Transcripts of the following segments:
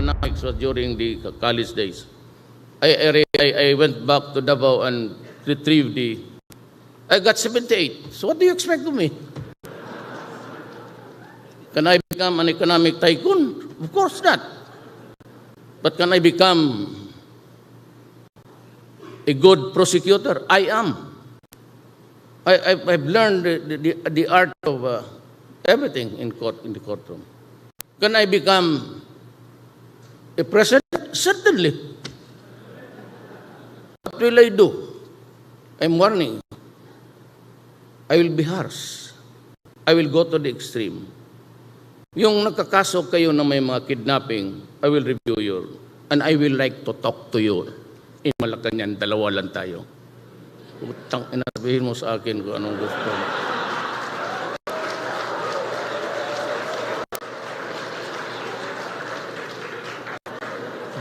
economics was during the college days. I went back to Davao and retrieved I got 78. So what do you expect of me? Can I become an economic tycoon? Of course not. But can I become a good prosecutor? I am. I've learned the art of everything in the courtroom. Can I become a president? Certainly. What will I do? I'm warning you. I will be harsh. I will go to the extreme. Yung nagkakaso kayo na may mga kidnapping, I will review you. And I will like to talk to you. In Malacanang, dalawa lang tayo. Utang, inasabihin mo sa akin kung anong gusto mo.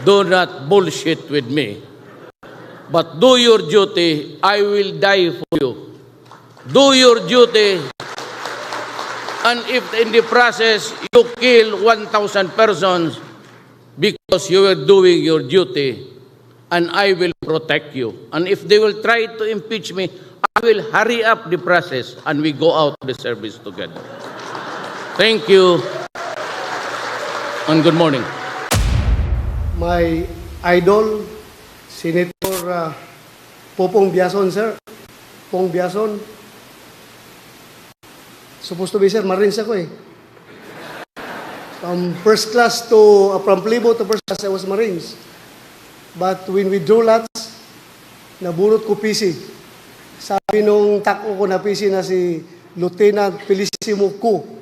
Do not bullshit with me. But do your duty, I will die for you. Do your duty, and if in the process you kill 1,000 persons because you were doing your duty, and I will protect you. And if they will try to impeach me, I will hurry up the process and we go out of the service together. Thank you, and good morning. My idol, Senator Popong Biason, sir. Pong Biason. Supposed to be, sir, Marines ako eh. From first class to, from Plibo to first class, I was Marines. But when we drew lots, nabunot ko PC. Sabi nung tako ko na PC na si Lieutenant Felicissimo Ku,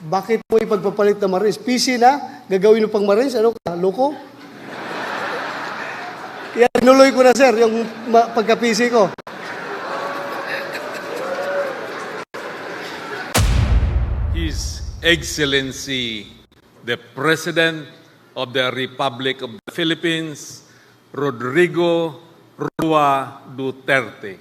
bakit mo ipagpapalit na Marines? PC na, gagawin mo pang Marines, ano ka, loko? Kaya tinuloy ko na, sir, yung pagka-PC ko. His Excellency, the President of the Republic of the Philippines, Rodrigo Roa Duterte.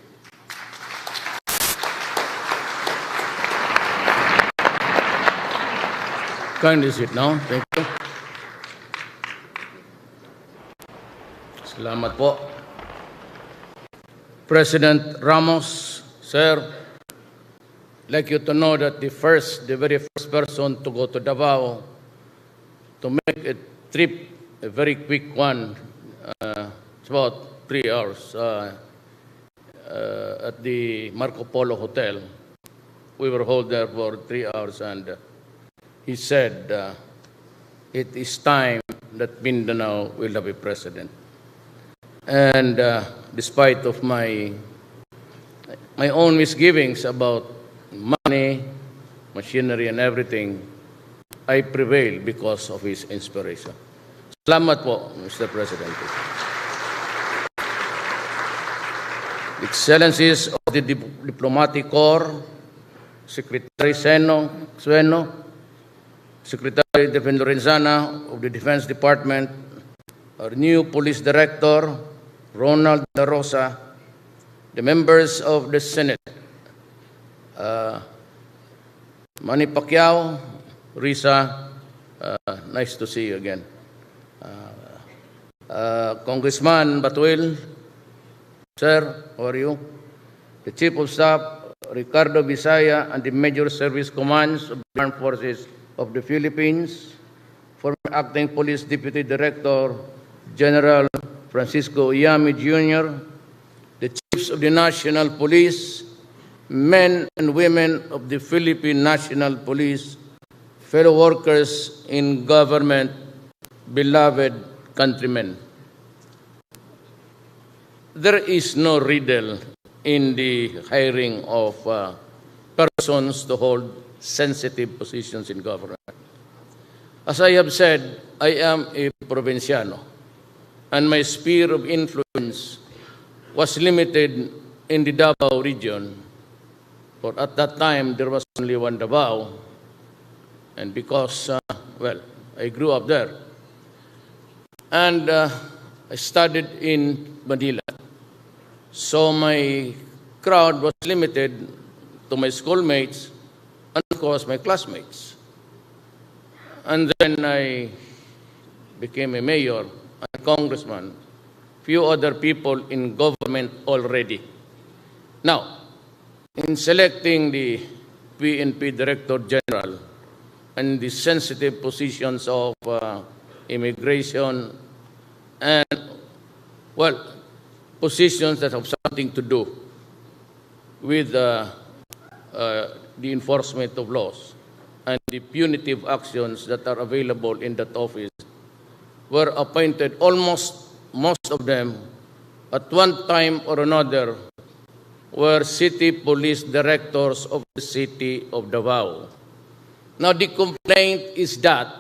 Kindly sit now. Thank you. Salamat po. President Ramos, sir, I'd like you to know that the very first person to go to Davao to make a trip, a very quick one, it's about 3 hours, at the Marco Polo Hotel. We were held there for 3 hours, and he said, it is time that Mindanao will have a president. And despite of my own misgivings about money, machinery, and everything, I prevail because of his inspiration. Salamat po, Mr. President. Excellencies of the Diplomatic Corps, Secretary Sueno, Secretary Defense Lorenzana of the Defense Department, our new Police Director, Ronald La Rosa, the members of the Senate, Manny Pacquiao, Risa, nice to see you again. Congressman Batuil, sir, how are you? The Chief of Staff, Ricardo Visaya, and the Major Service Commands of the Armed Forces of the Philippines, former Acting Police Deputy Director, General Francisco Yami Jr., the Chiefs of the National Police, men and women of the Philippine National Police, fellow workers in government, beloved countrymen. There is no riddle in the hiring of persons to hold sensitive positions in government. As I have said, I am a provinciano, and my sphere of influence was limited in the Davao region. For at that time, there was only one Davao, and because, I grew up there. And I studied in Manila. So my crowd was limited to my schoolmates and, of course, my classmates. And then I became a mayor and congressman, few other people in government already. Now, in selecting the PNP Director General and the sensitive positions of immigration and, well, positions that have something to do with the enforcement of laws and the punitive actions that are available in that office were appointed, almost most of them, at one time or another, were city police directors of the city of Davao. Now, the complaint is that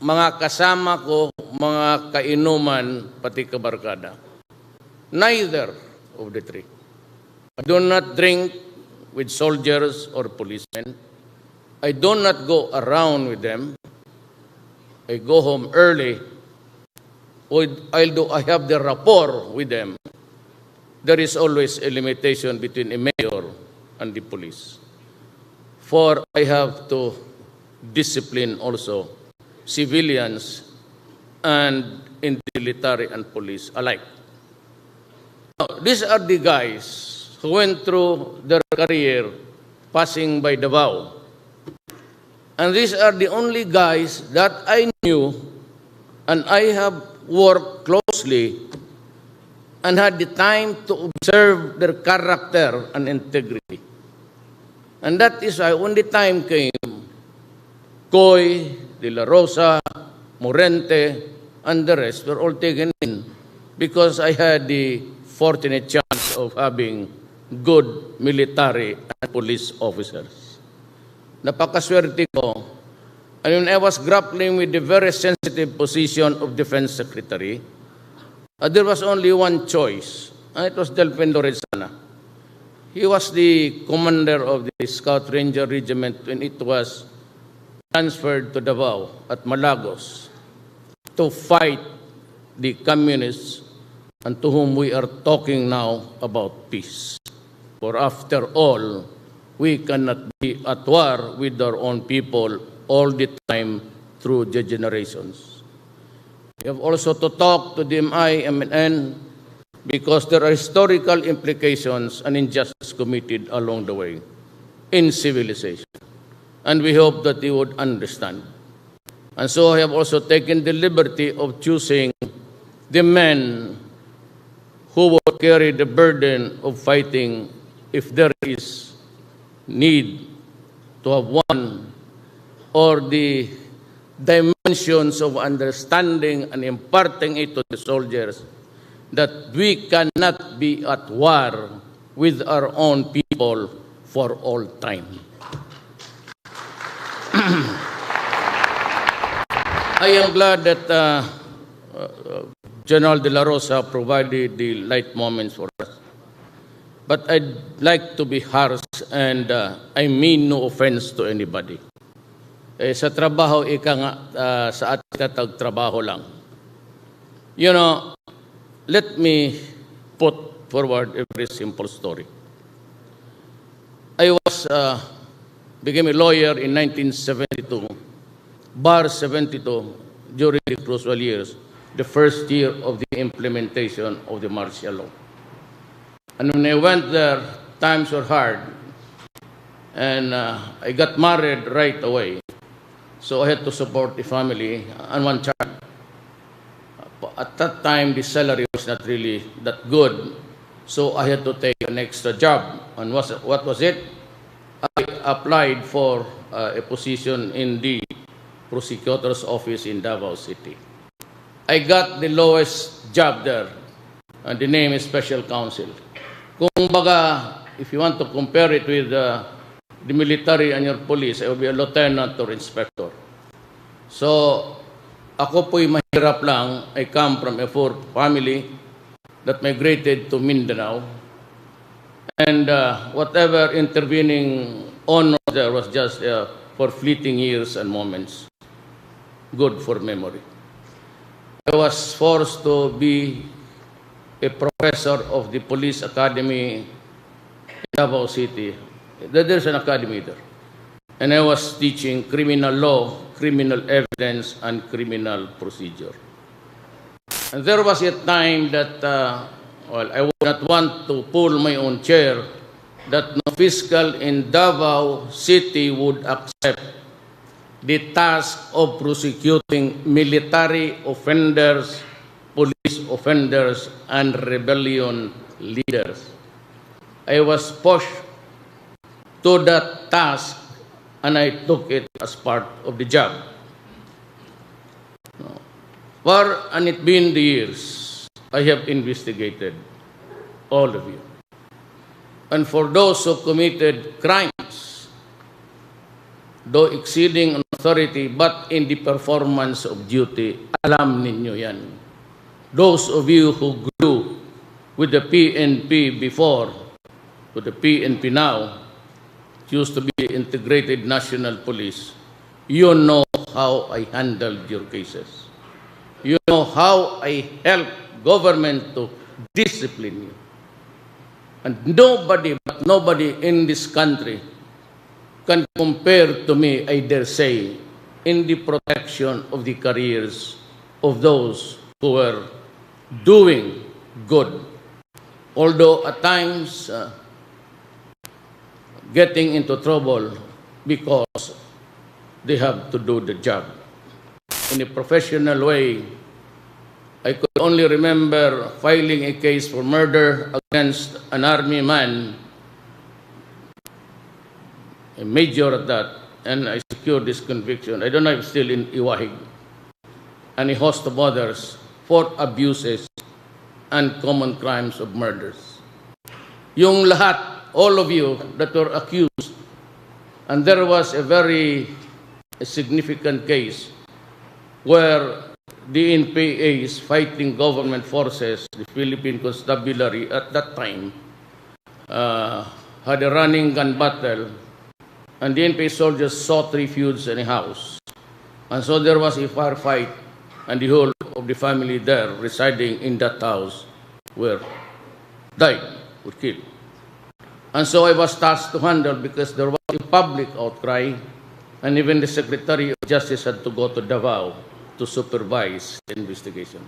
mga kasama ko, mga kainuman, pati kabarkada. Neither of the three. I do not drink with soldiers or policemen. I do not go around with them. I go home early. Although I have the rapport with them, there is always a limitation between a mayor and the police. For I have to discipline also civilians and in the military and police alike. Now, these are the guys who went through their career passing by Davao. And these are the only guys that I knew and I have worked closely and had the time to observe their character and integrity. And that is why when the time came, Coy, De La Rosa, Morente, and the rest were all taken in because I had the fortunate chance of having good military and police officers. Napakaswerte ko. And when I was grappling with the very sensitive position of Defense Secretary, there was only one choice, and it was Delfin Lorenzana. He was the commander of the Scout Ranger Regiment when it was transferred to Davao at Malagos to fight the communists and to whom we are talking now about peace. For after all, we cannot be at war with our own people all the time through the generations. We have also to talk to the MIMN because there are historical implications and injustice committed along the way in civilization. And we hope that they would understand. And so I have also taken the liberty of choosing the men who will carry the burden of fighting if there is need to have one or the dimensions of understanding and imparting it to the soldiers that we cannot be at war with our own people for all time. I am glad that General De La Rosa provided the light moments for us. But I'd like to be harsh and I mean no offense to anybody. Sa trabaho, ika nga, sa ating tatag-trabaho lang. You know, let me put forward a very simple story. I became a lawyer in 1972, bar 72, during the crucial years, the first year of the implementation of the martial law. And when I went there, times were hard, and I got married right away. So I had to support the family and one child. At that time, the salary was not really that good, so I had to take an extra job. And what was it? I applied for a position in the prosecutor's office in Davao City. I got the lowest job there, and the name is Special Counsel. Kung baga, if you want to compare it with the military and your police, I will be a lieutenant or inspector. So, ako po'y mahirap lang. I come from a poor family that migrated to Mindanao. And whatever intervening honor there was just for fleeting years and moments. Good for memory. I was forced to be a professor of the police academy in Davao City. There's an academy there. And I was teaching criminal law, criminal evidence, and criminal procedure. And there was a time that, I would not want to pull my own chair, that no fiscal in Davao City would accept the task of prosecuting military offenders, police offenders, and rebellion leaders. I was pushed to that task and I took it as part of the job. For and it been the years, I have investigated all of you. And for those who committed crimes, though exceeding an authority, but in the performance of duty, alam ninyo yan. Those of you who grew with the PNP before, to the PNP now, used to be Integrated National Police, you know how I handled your cases. You know how I helped government to discipline you. And nobody in this country can compare to me, I dare say, in the protection of the careers of those who were doing good. Although at times getting into trouble because they have to do the job. In a professional way, I could only remember filing a case for murder against an army man, a major at that, and I secured this conviction. I don't know if it's still in Iwahig, and a host of others for abuses and common crimes of murders. Yung lahat, all of you that were accused, and there was a very significant case where the NPAs fighting government forces, the Philippine Constabulary at that time, had a running gun battle, and the NPA soldiers sought refuge in a house. And so there was a firefight, and the whole of the family there residing in that house were died, were killed. And so I was tasked to handle because there was a public outcry, and even the Secretary of Justice had to go to Davao to supervise the investigation.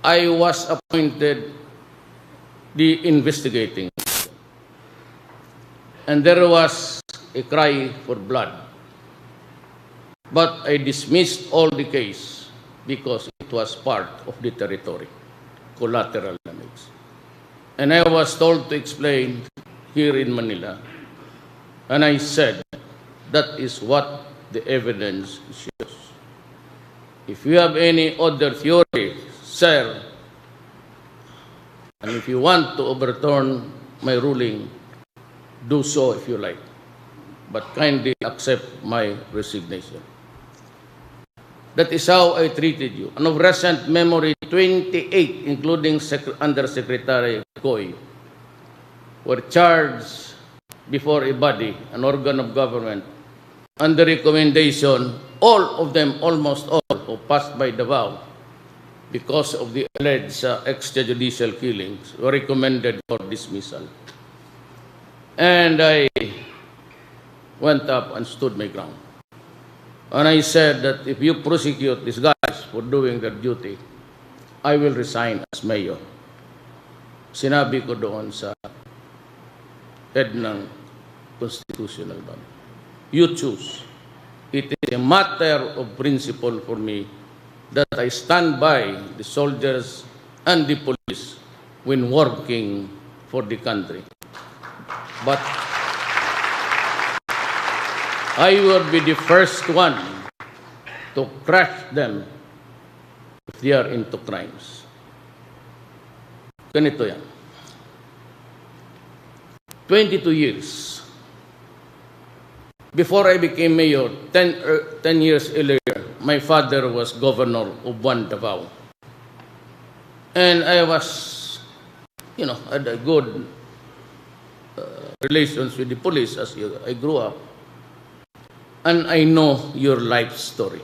I was appointed the investigating, and there was a cry for blood. But I dismissed all the case because it was part of the territory, collateral damage. And I was told to explain here in Manila, and I said, that is what the evidence shows. If you have any other theory, sir, and if you want to overturn my ruling, do so if you like, but kindly accept my resignation. That is how I treated you. And of recent memory, 28, including Undersecretary Koy, were charged before a body, an organ of government, under recommendation, all of them, almost all, who passed by Davao because of the alleged extrajudicial killings, were recommended for dismissal. And I went up and stood my ground. And I said that if you prosecute these guys for doing their duty, I will resign as mayor. Sinabi ko doon sa head ng constitutional body. You choose. It is a matter of principle for me that I stand by the soldiers and the police when working for the country. But I will be the first one to crush them if they are into crimes. Ganito yan. 22 years. Before I became mayor, 10 years earlier, my father was governor of Davao. And I was, had a good relations with the police as I grew up. And I know your life story.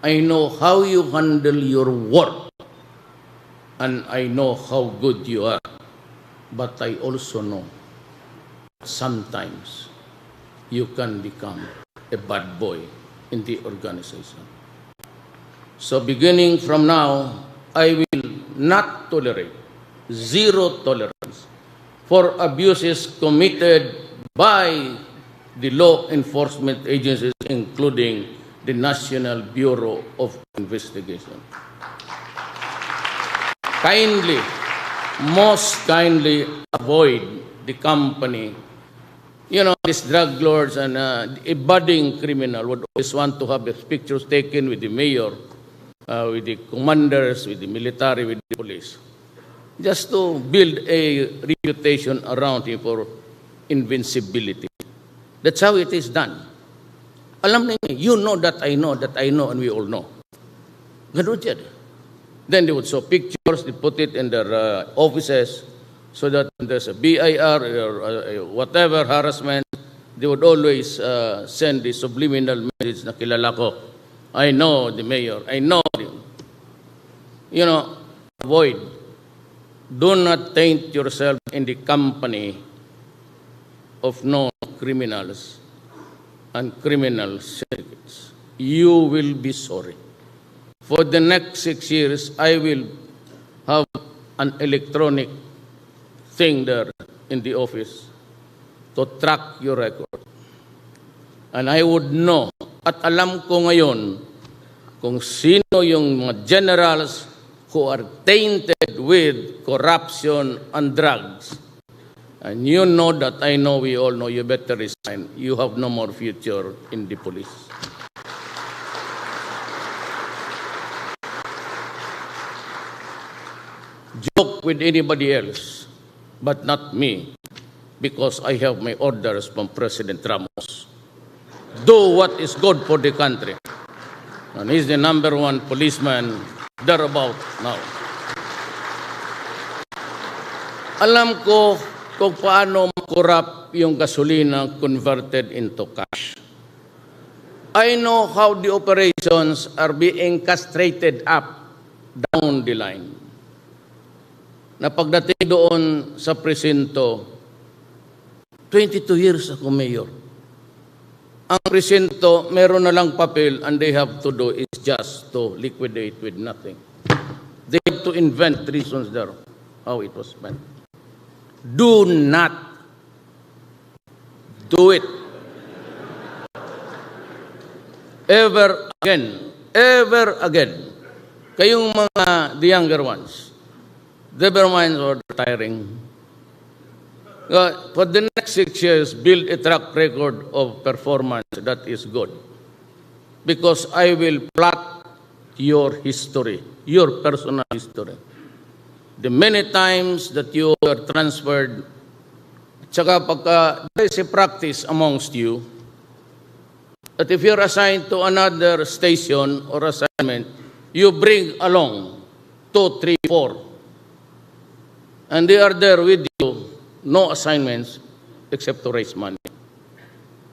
I know how you handle your work. And I know how good you are. But I also know sometimes you can become a bad boy in the organization. So beginning from now, I will not tolerate, zero tolerance, for abuses committed by the law enforcement agencies, including the National Bureau of Investigation. Kindly, most kindly avoid the company. You know, these drug lords and a budding criminal would always want to have his pictures taken with the mayor, with the commanders, with the military, with the police, just to build a reputation around him for invincibility. That's how it is done. Alam ninyo, you know that I know, and we all know. Ganun yan. Then they would show pictures, they put it in their offices, so that when there's a BIR or whatever harassment, they would always send the subliminal message na kilala ko. I know the mayor, I know him. You know, avoid. Do not taint yourself in the company of known criminals and criminal syndicates. You will be sorry. For the next 6 years, I will have an electronic thing there in the office to track your record. And I would know, at alam ko ngayon, kung sino yung mga generals who are tainted with corruption and drugs. And you know that I know, we all know, you better resign. You have no more future in the police. Joke with anybody else, but not me, because I have my orders from President Ramos. Do what is good for the country. And he's the #1 policeman thereabout now. Alam ko kung paano makorap yung gasolina converted into cash. I know how the operations are being castrated up down the line. Na pagdating doon sa presinto, 22 years ako mayor. Ang presinto, meron na lang papel, and they have to do is just to liquidate with nothing. They have to invent reasons there, how it was spent. Do not do it ever again. Ever again. Kayong mga the younger ones, never mind or retiring. For the next 6 years, build a track record of performance that is good. Because I will plot your history, your personal history. The many times that you were transferred, tsaka pagka there is a practice amongst you, that if you're assigned to another station or assignment, you bring along 2, 3, 4. And they are there with you, no assignments except to raise money.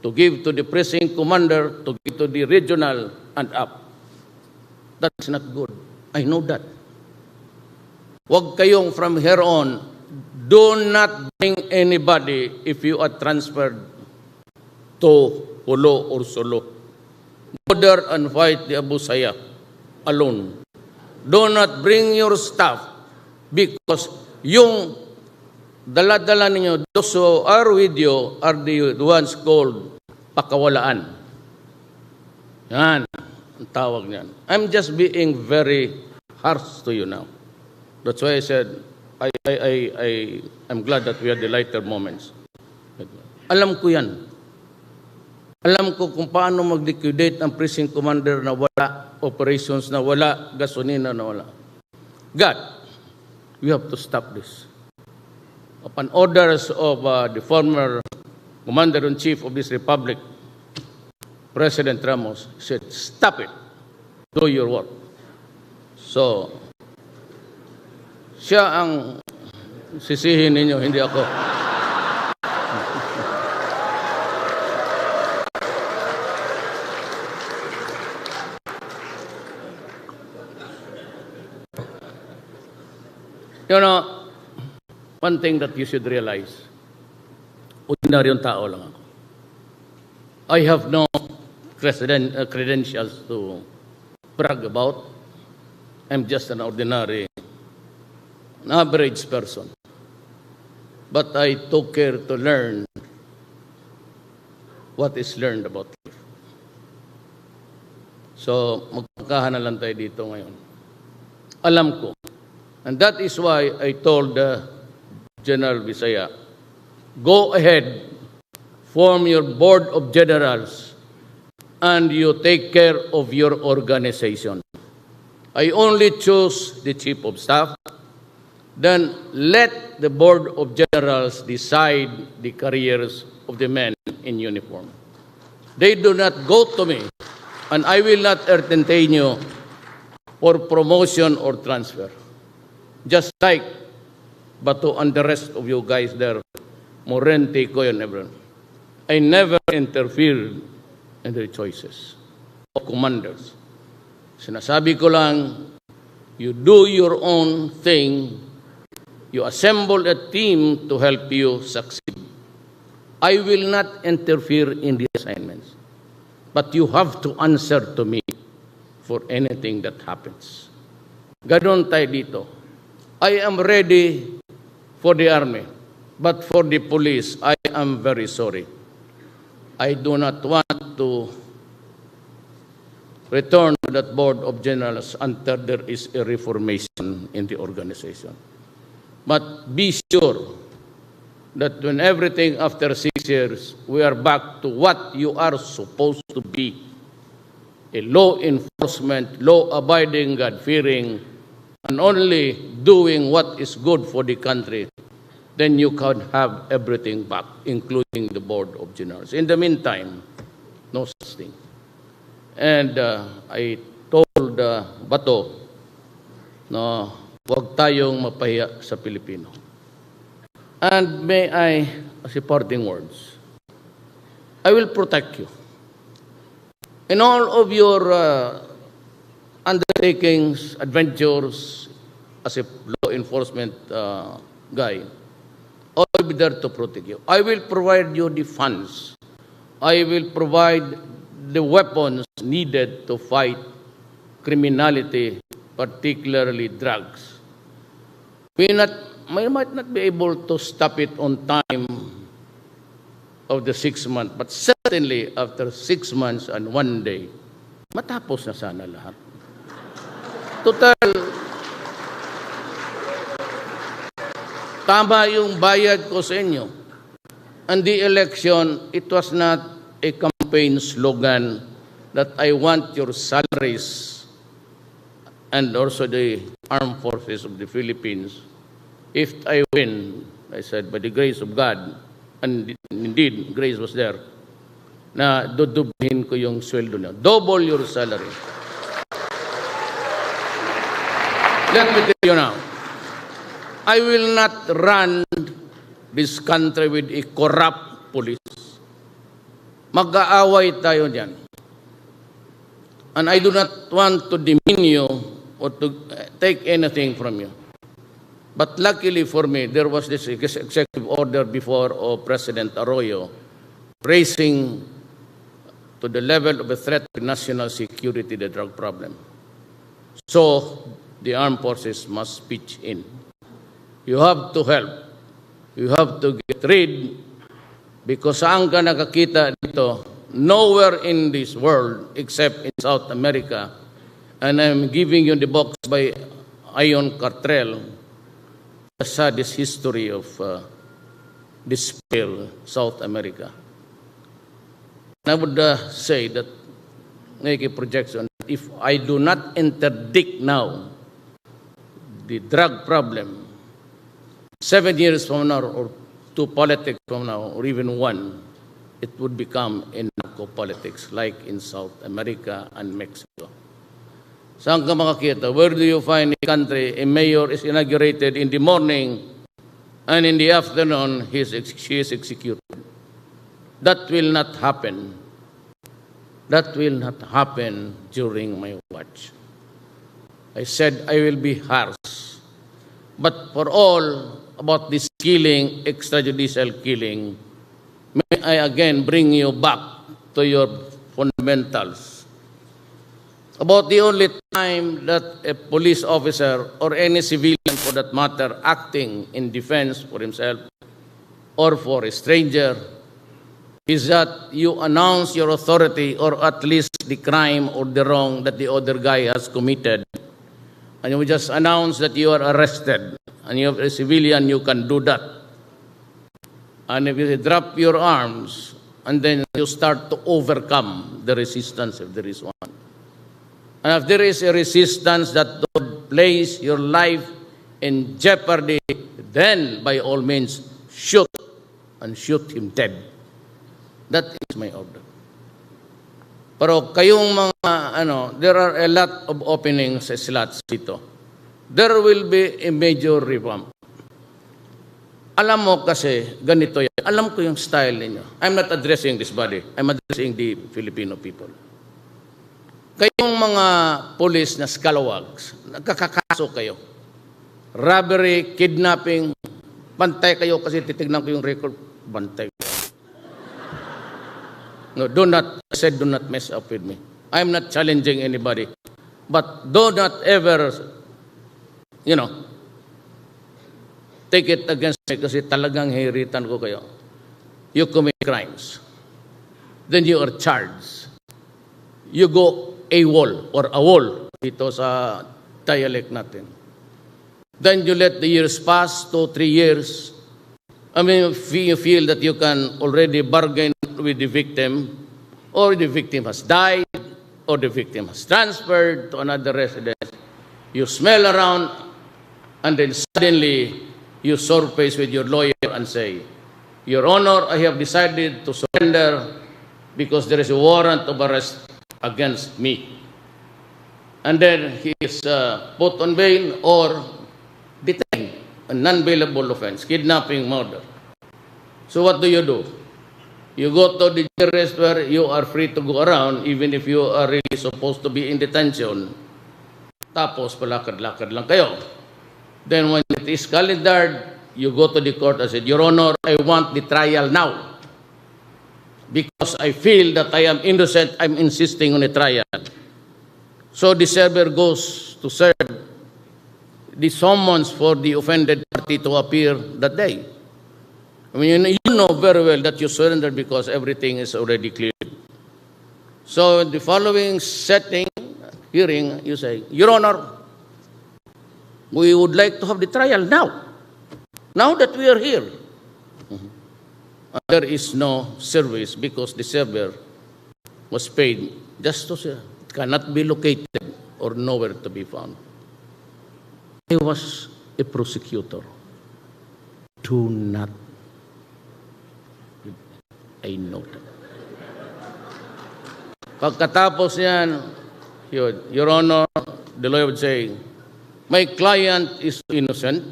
To give to the precinct commander, to give to the regional and up. That's not good. I know that. Huwag kayong from here on, do not bring anybody if you are transferred to Hulo or Solo. Go there and fight the Abu Sayyaf alone. Do not bring your staff because yung dala-dala ninyo, those who are with you are the ones called pakawalaan. Yan, ang tawag niyan. I'm just being very harsh to you now. That's why I said, I'm glad that we had the lighter moments. Alam ko yan. Alam ko kung paano mag-liquidate ang precinct commander na wala, operations na wala, gasolina na wala. God, we have to stop this. Upon orders of the former Commander-in-Chief of this Republic, President Ramos said, stop it. Do your work. So, siya ang sisihin ninyo, hindi ako. You know, one thing that you should realize, ordinaryong tao lang ako. I have no credentials to brag about. I'm just an ordinary, an average person. But I took care to learn what is learned about life. So, magkakahan na lang tayo dito ngayon. Alam ko. And that is why I told General Visaya, go ahead, form your board of generals, and you take care of your organization. I only choose the chief of staff. Then let the board of generals decide the careers of the men in uniform. They do not go to me, and I will not entertain you for promotion or transfer. Just like Bato and the rest of you guys there, Morente, Koy, and everyone. I never interfered in their choices of commanders. Sinasabi ko lang, you do your own thing. You assemble a team to help you succeed. I will not interfere in the assignments, but you have to answer to me for anything that happens. Ganon tayo dito. I am ready for the army, but for the police, I am very sorry. I do not want to return to that board of generals until there is a reformation in the organization. But be sure that when everything after 6 years, we are back to what you are supposed to be, a law enforcement, law-abiding, God-fearing, and only doing what is good for the country, then you can have everything back, including the board of generals. In the meantime, no such thing. And I told Bato, no, huwag tayong mapahiya sa Pilipino. And may I, as a parting words, I will protect you. In all of your undertakings, adventures, as a law enforcement guy, I will be there to protect you. I will provide you the funds. I will provide the weapons needed to fight criminality, particularly drugs. We might not be able to stop it on time of the 6 months, but certainly after 6 months and 1 day, matapos na sana lahat. Total, tama yung bayad ko sa inyo. And the election, it was not a campaign slogan that I want your salaries and also the armed forces of the Philippines. If I win, I said, by the grace of God, and indeed, grace was there, na dudubhin ko yung sweldo niyo. Double your salary. Let me tell you now, I will not run this country with a corrupt police. Mag-aaway tayo dyan. And I do not want to demean you or to take anything from you. But luckily for me, there was this executive order before of President Arroyo raising to the level of a threat to national security the drug problem. So the armed forces must pitch in. You have to help. You have to get rid, because saan ka nakakita dito? Nowhere in this world except in South America. And I'm giving you the box by Ion Cartrell, the saddest history of despair, South America. And I would say that, make a projection, if I do not interdict now the drug problem, 7 years from now, or 2 politics from now, or even 1, it would become a narco-politics like in South America and Mexico. Saan ka makakita? Where do you find a country, a mayor is inaugurated in the morning, and in the afternoon, she is executed? That will not happen. That will not happen during my watch. I said I will be harsh. But for all about this killing, extrajudicial killing, may I again bring you back to your fundamentals. about the only time that a police officer or any civilian for that matter acting in defense for himself or for a stranger is that you announce your authority or at least the crime or the wrong that the other guy has committed. And you just announce that you are arrested. And you're a civilian, you can do that. And if you drop your arms, and then you start to overcome the resistance if there is one. And if there is a resistance that would place your life in jeopardy, then by all means, shoot and shoot him dead. That is my order. Pero kayong mga, there are a lot of openings, slots dito. There will be a major revamp. Alam mo kasi, ganito yan. Alam ko yung style ninyo. I'm not addressing this body. I'm addressing the Filipino people. Kayong mga police na scalawags, nagkakakaso kayo. Robbery, kidnapping, bantay kayo kasi titignan ko yung record, bantay. No, I said do not mess up with me. I'm not challenging anybody. But do not ever, take it against me kasi talagang hiritan ko kayo. You commit crimes. Then you are charged. You go AWOL or AWOL dito sa dialect natin. Then you let the years pass, 2-3 years. I mean, if you feel that you can already bargain with the victim, or the victim has died, or the victim has transferred to another residence, you smell around, and then suddenly you surface with your lawyer and say, Your Honor, I have decided to surrender because there is a warrant of arrest against me. And then he is put on bail or detained, a non-bailable offense, kidnapping, murder. So what do? You go to the jail where you are free to go around even if you are really supposed to be in detention. Tapos palakad-lakad lang kayo. Then when it is calendared, you go to the court and say, Your Honor, I want the trial now. Because I feel that I am innocent, I'm insisting on a trial. So the server goes to serve the summons for the offended party to appear that day. I mean, you know very well that you surrendered because everything is already clear. So in the following hearing, you say, Your Honor, we would like to have the trial now. Now that we are here. There is no service because the server was paid just to say, it cannot be located or nowhere to be found. I was a prosecutor. Do not. I know that. Pagkatapos yan, Your Honor, the lawyer would say, my client is innocent.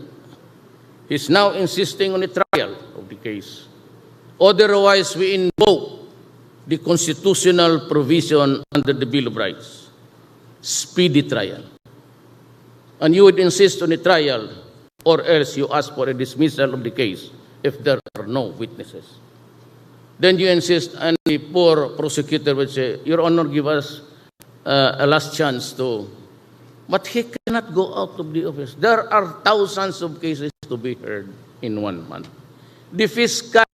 He's now insisting on a trial of the case. Otherwise, we invoke the constitutional provision under the Bill of Rights, speedy trial. And you would insist on a trial, or else you ask for a dismissal of the case if there are no witnesses. Then you insist, and the poor prosecutor would say, Your Honor, give us a last chance to... But he cannot go out of the office. There are thousands of cases to be heard in 1 month. The fiscal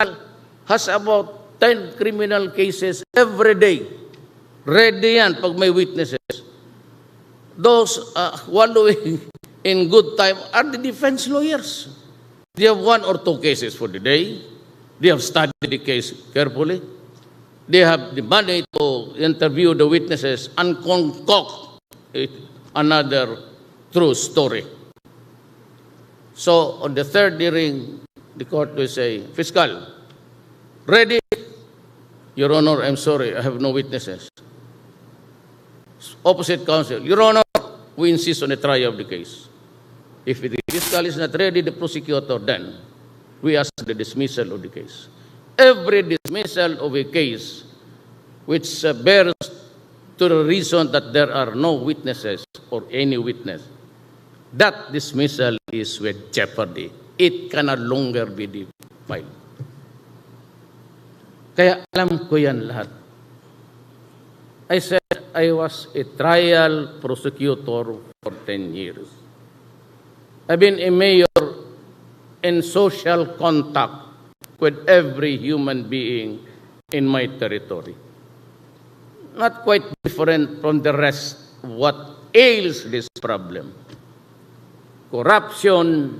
has about 10 criminal cases every day. Ready yan pag may witnesses. Those wallowing in good time are the defense lawyers. They have 1 or 2 cases for the day. They have studied the case carefully. They have the money to interview the witnesses and concoct another true story. So on the third hearing, the court will say, Fiscal, ready? Your Honor, I'm sorry, I have no witnesses. Opposite counsel, Your Honor, we insist on a trial of the case. If the fiscal is not ready, the prosecutor, then we ask the dismissal of the case. Every dismissal of a case which bears to the reason that there are no witnesses or any witness, that dismissal is with jeopardy. It can no longer be filed. Kaya alam ko yan lahat. I said I was a trial prosecutor for 10 years. I've been a mayor in social contact with every human being in my territory. Not quite different from the rest of what ails this problem. Corruption,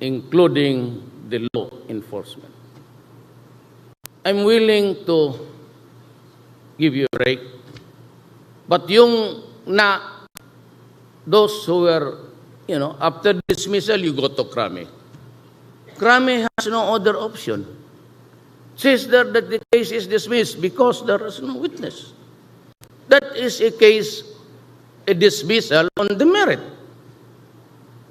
including the law enforcement. I'm willing to give you a break, but those who were, after dismissal, you go to Krame. Krame has no other option. Says there that the case is dismissed because there is no witness. That is a dismissal on the merit.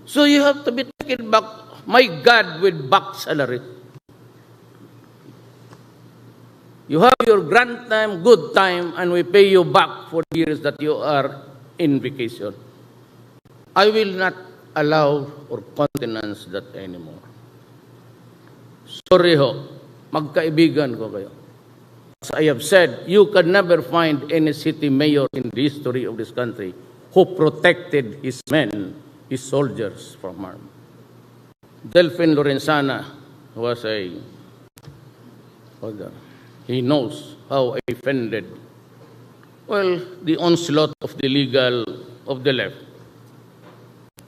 So you have to be taken back, my God, with back salary. You have your grant time, good time, and we pay you back for the years that you are in vacation. I will not allow or countenance that anymore. Sorry ho, magkaibigan ko kayo. As I have said, you can never find any city mayor in the history of this country who protected his men, his soldiers from harm. Delphin Lorenzana was he knows how I defended, the onslaught of the legal of the left.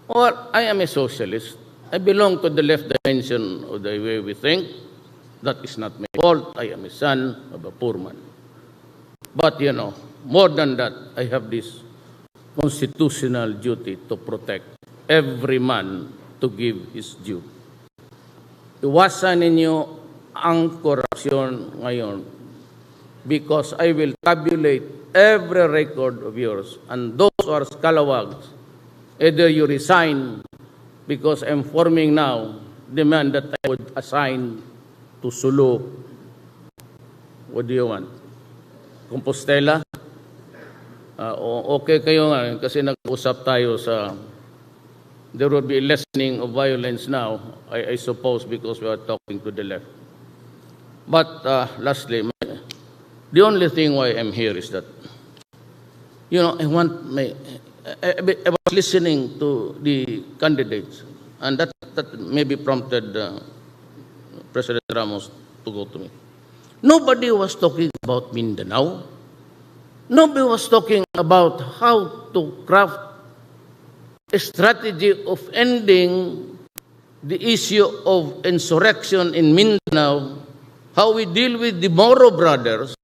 Well, I am a socialist. I belong to the left dimension of the way we think. That is not my fault. I am a son of a poor man. But, more than that, I have this constitutional duty to protect every man to give his due. Iwasan ninyo ang korupsyon ngayon because I will tabulate every record of yours, and those who are scalawags, either you resign because I'm forming now the man that I would assign to Sulu. What do you want? Compostela? Okay kayo nga kasi nag-usap tayo there will be a lessening of violence now, I suppose, because we are talking to the left. But lastly, the only thing why I'm here is that, I was listening to the candidates, and that maybe prompted President Ramos to go to me. Nobody was talking about Mindanao. Nobody was talking about how to craft a strategy of ending the issue of insurrection in Mindanao, how we deal with the Moro brothers,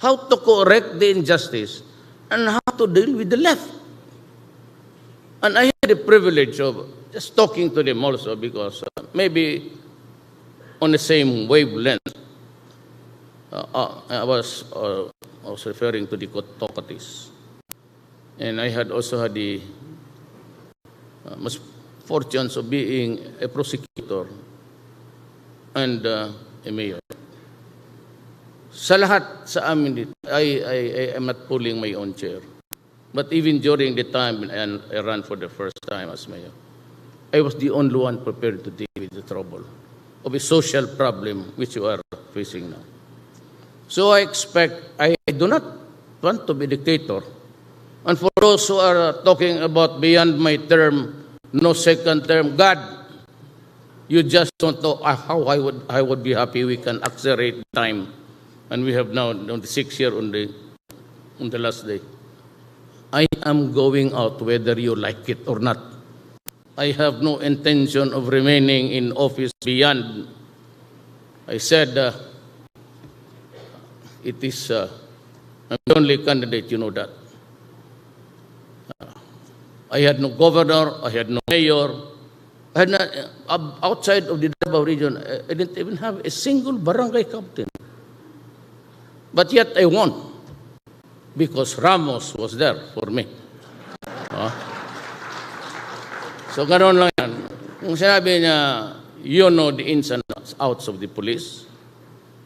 how to correct the injustice, and how to deal with the left. And I had the privilege of just talking to them also because maybe on the same wavelength. I was referring to the Tokatis. And I had also had the misfortunes of being a prosecutor and a mayor. Sa lahat sa amin dito, I am not pulling my own chair. But even during the time I ran for the first time as mayor, I was the only one prepared to deal with the trouble of a social problem which you are facing now. So I do not want to be dictator. And for those who are talking about beyond my term, no second term, God, you just don't know how I would be happy we can accelerate time. And we have now on the 6th year on the last day. I am going out whether you like it or not. I have no intention of remaining in office beyond. I said it is I'm the only candidate, you know that. I had no governor, I had no mayor. I had not, outside of the Davao region, I didn't even have a single barangay captain. But yet I won because Ramos was there for me. So ganoon lang yan. Kung sinabi niya, you know the ins and outs of the police,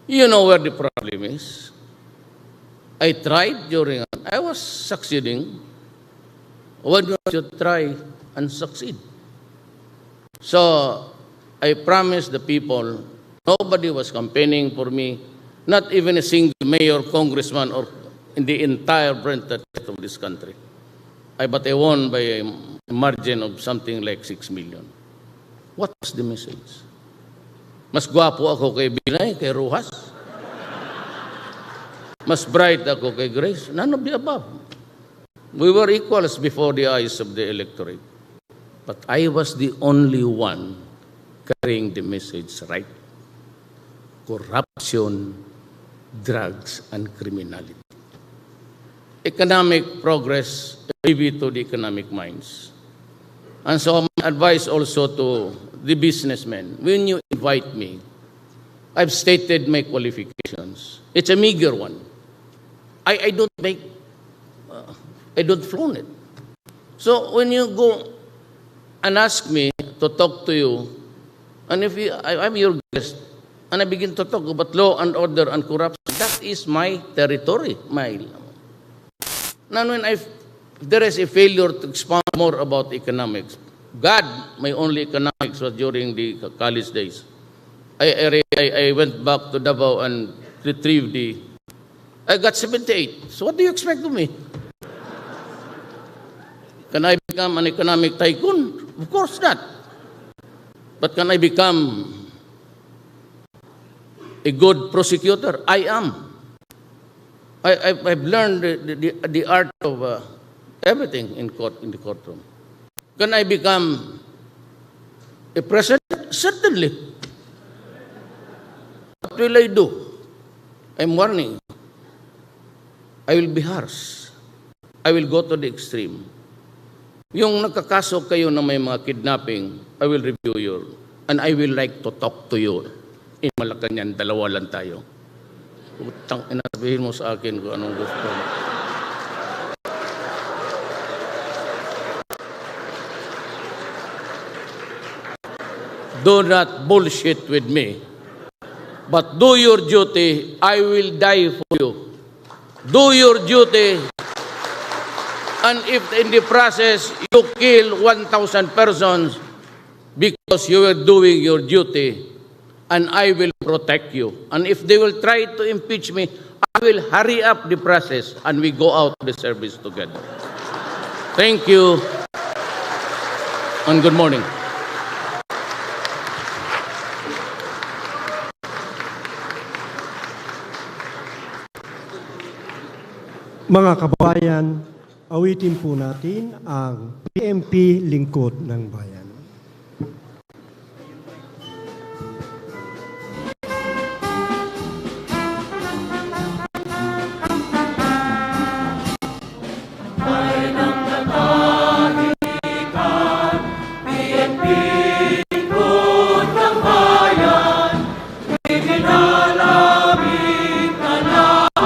you know where the problem is. I tried I was succeeding. Why don't you try and succeed? So I promised the people, nobody was campaigning for me, not even a single mayor, congressman, or in the entire printed of this country. But I won by a margin of something like 6 million. What was the message? Mas gwapo ako kay Binay, kay Rojas. Mas bright ako kay Grace. None of the above. We were equals before the eyes of the electorate. But I was the only one carrying the message right. Corruption, drugs, and criminality. Economic progress, maybe to the economic minds. And so my advice also to the businessmen, when you invite me, I've stated my qualifications. It's a meager one. I don't make, I don't flaunt it. So when you go and ask me to talk to you, and if I'm your guest, and I begin to talk about law and order and corruption, that is my territory. Now when there is a failure to expound more about economics, God, my only economics was during the college days. I went back to Davao and retrieved I got 78. So what do you expect of me? Can I become an economic tycoon? Of course not. But can I become a good prosecutor? I am. I've learned the art of everything in the courtroom. Can I become a president? Certainly. What will I do? I'm warning. I will be harsh. I will go to the extreme. Yung nagkakaso kayo na may mga kidnapping, I will review you. And I will like to talk to you. In Malacanang, dalawa lang tayo. Utang, inasabihin mo sa akin kung anong gusto mo. Do not bullshit with me. But do your duty, I will die for you. Do your duty, and if in the process you kill 1,000 persons because you were doing your duty, and I will protect you. And if they will try to impeach me, I will hurry up the process and we go out of the service together. Thank you, and good morning. Mga kababayan, awitin po natin ang PMP Lingkod ng Bayan.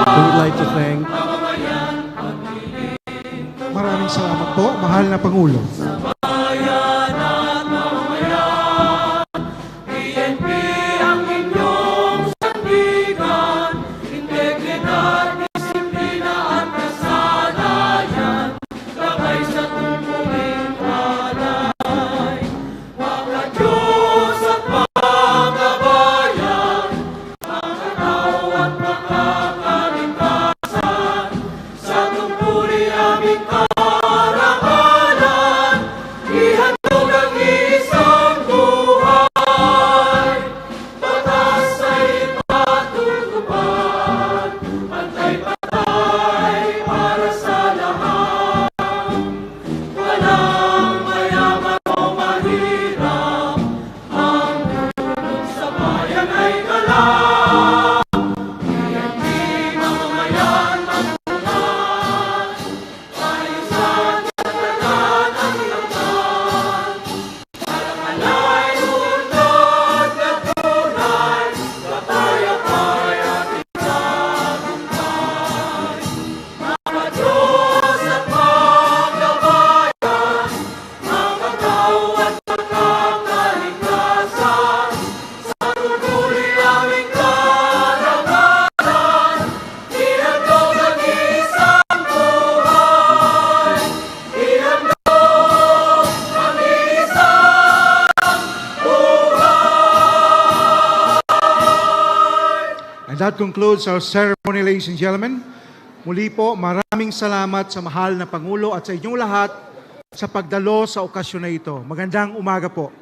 We would like to thank Maraming salamat po, mahal na Pangulo. And that concludes our ceremony, ladies and gentlemen. Muli po, maraming salamat sa mahal na Pangulo at sa inyong lahat sa pagdalo sa okasyon na ito. Magandang umaga po.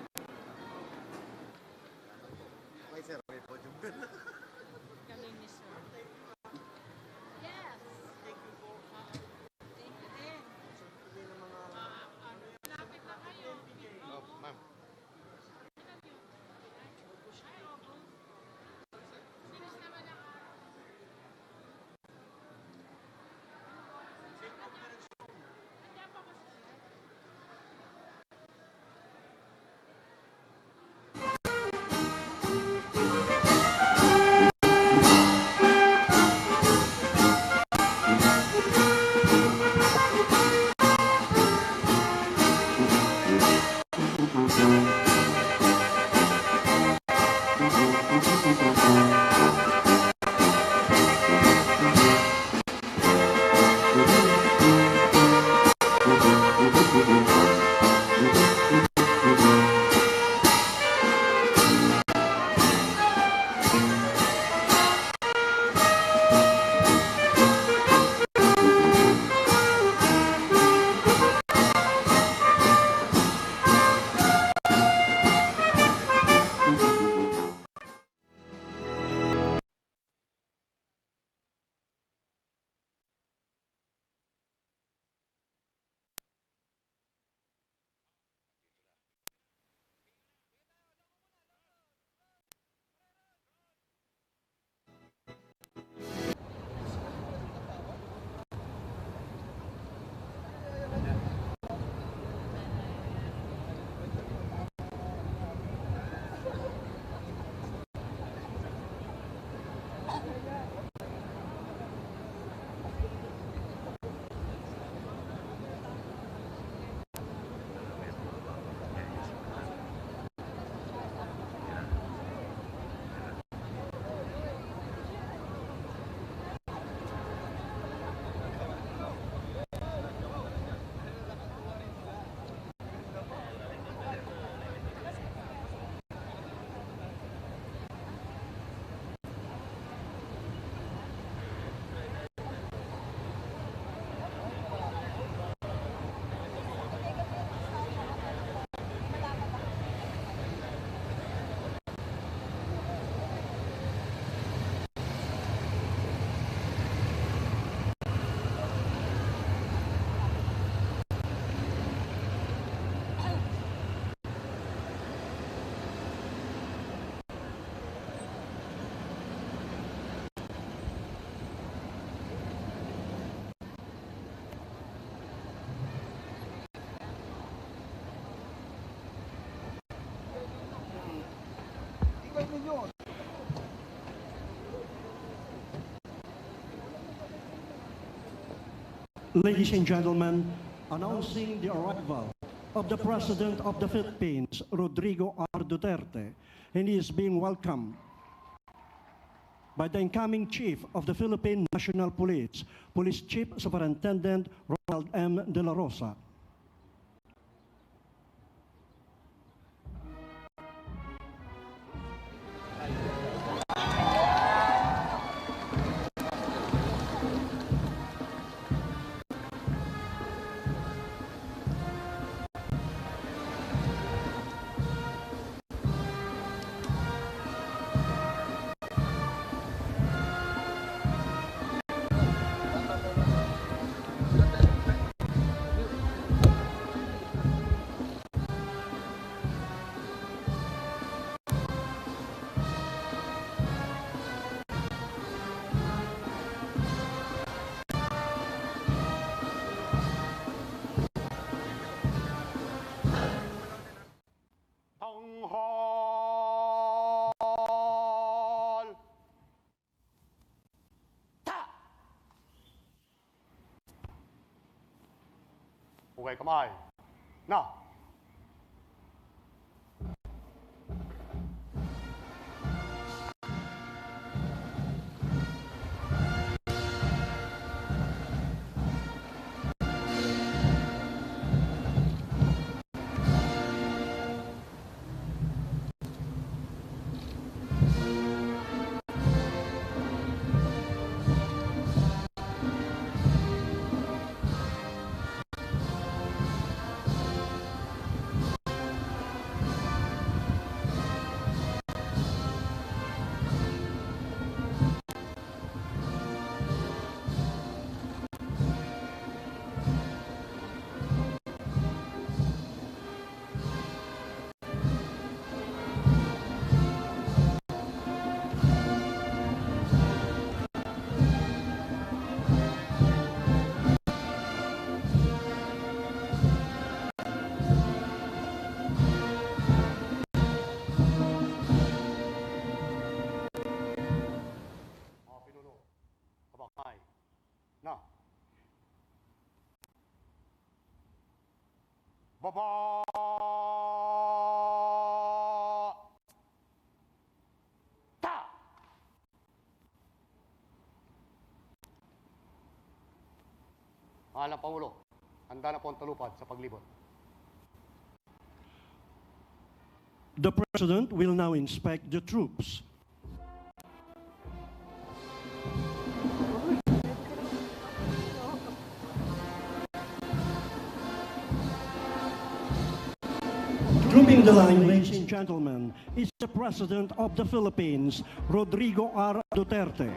Ladies and gentlemen, announcing the arrival of the President of the Philippines, Rodrigo R. Duterte, and he is being welcomed by the incoming Chief of the Philippine National Police, Police Chief Superintendent Ronald M. De La Rosa. Hugay kamay. Na. Baba! Ta! Mahal na Pangulo, handa na po ang talupad sa paglibot. The President will now inspect the troops. Trooping the line, ladies and gentlemen, is the President of the Philippines, Rodrigo R. Duterte.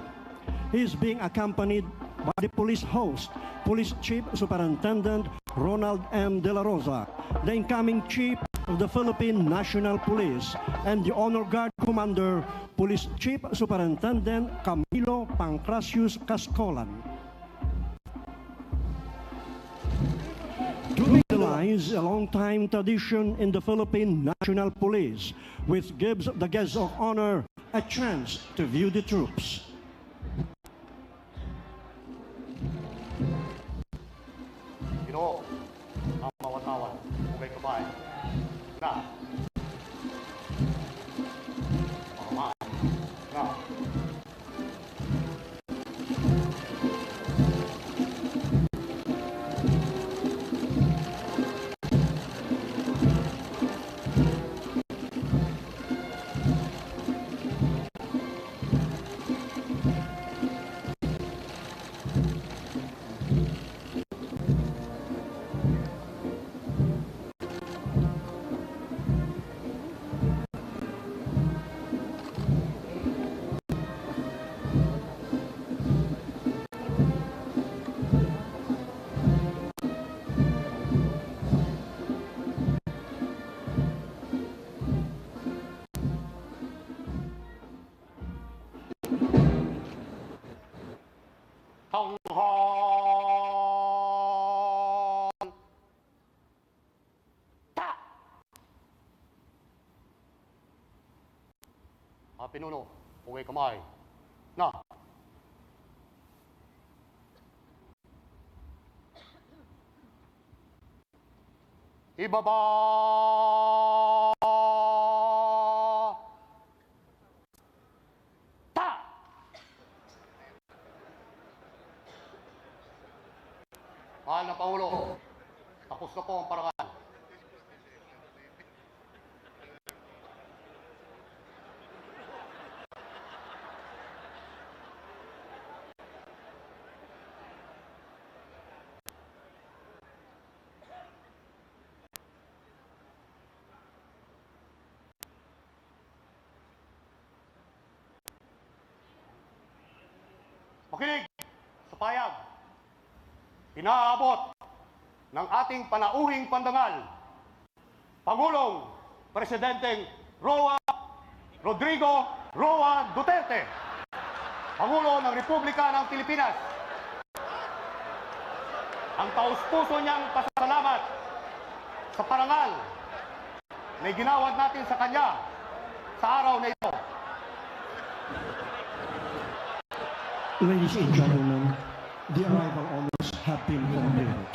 He is being accompanied by the police host, Police Chief Superintendent Ronald M. De La Rosa, the incoming Chief of the Philippine National Police, and the Honor Guard Commander, Police Chief Superintendent Camilo Pancrasius Cascolan. Trooping the line is a long-time tradition in the Philippine National Police, which gives the guests of honor a chance to view the troops. Ginoo, ang mawat-mawat, bugay kabay. Na. Mama. Na. Tanghon! Ta! Pinuno, bugay kamay. Na. Ibaba! Ta! Mahal na Pangulo, tapos na po ang parangal. Makinig sa payag. Pinaabot ng ating panauhing pandangal, Pangulong Presidenteng Rodrigo Roa Duterte, Pangulo ng Republika ng Pilipinas. Ang taus-puso niyang pasasalamat sa parangal na ginawad natin sa kanya sa araw na ito. Ladies and gentlemen, the arrival honors have been completed.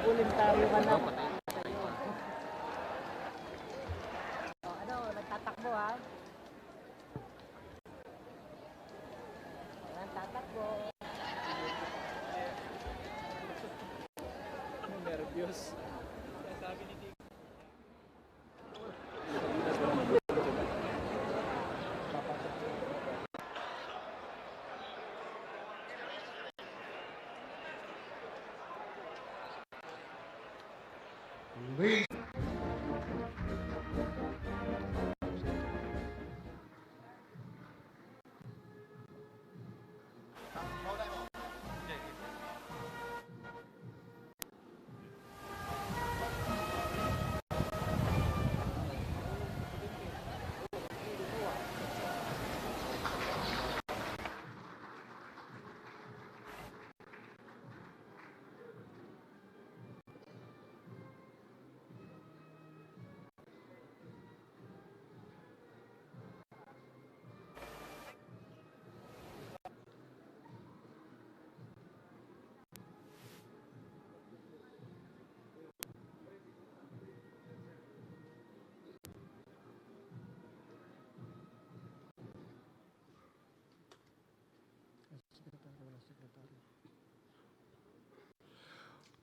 Voluntaryo ka na. Ano, nagtatakbo ha? Nagtatakbo. Nervyos. Sabi ni Tito.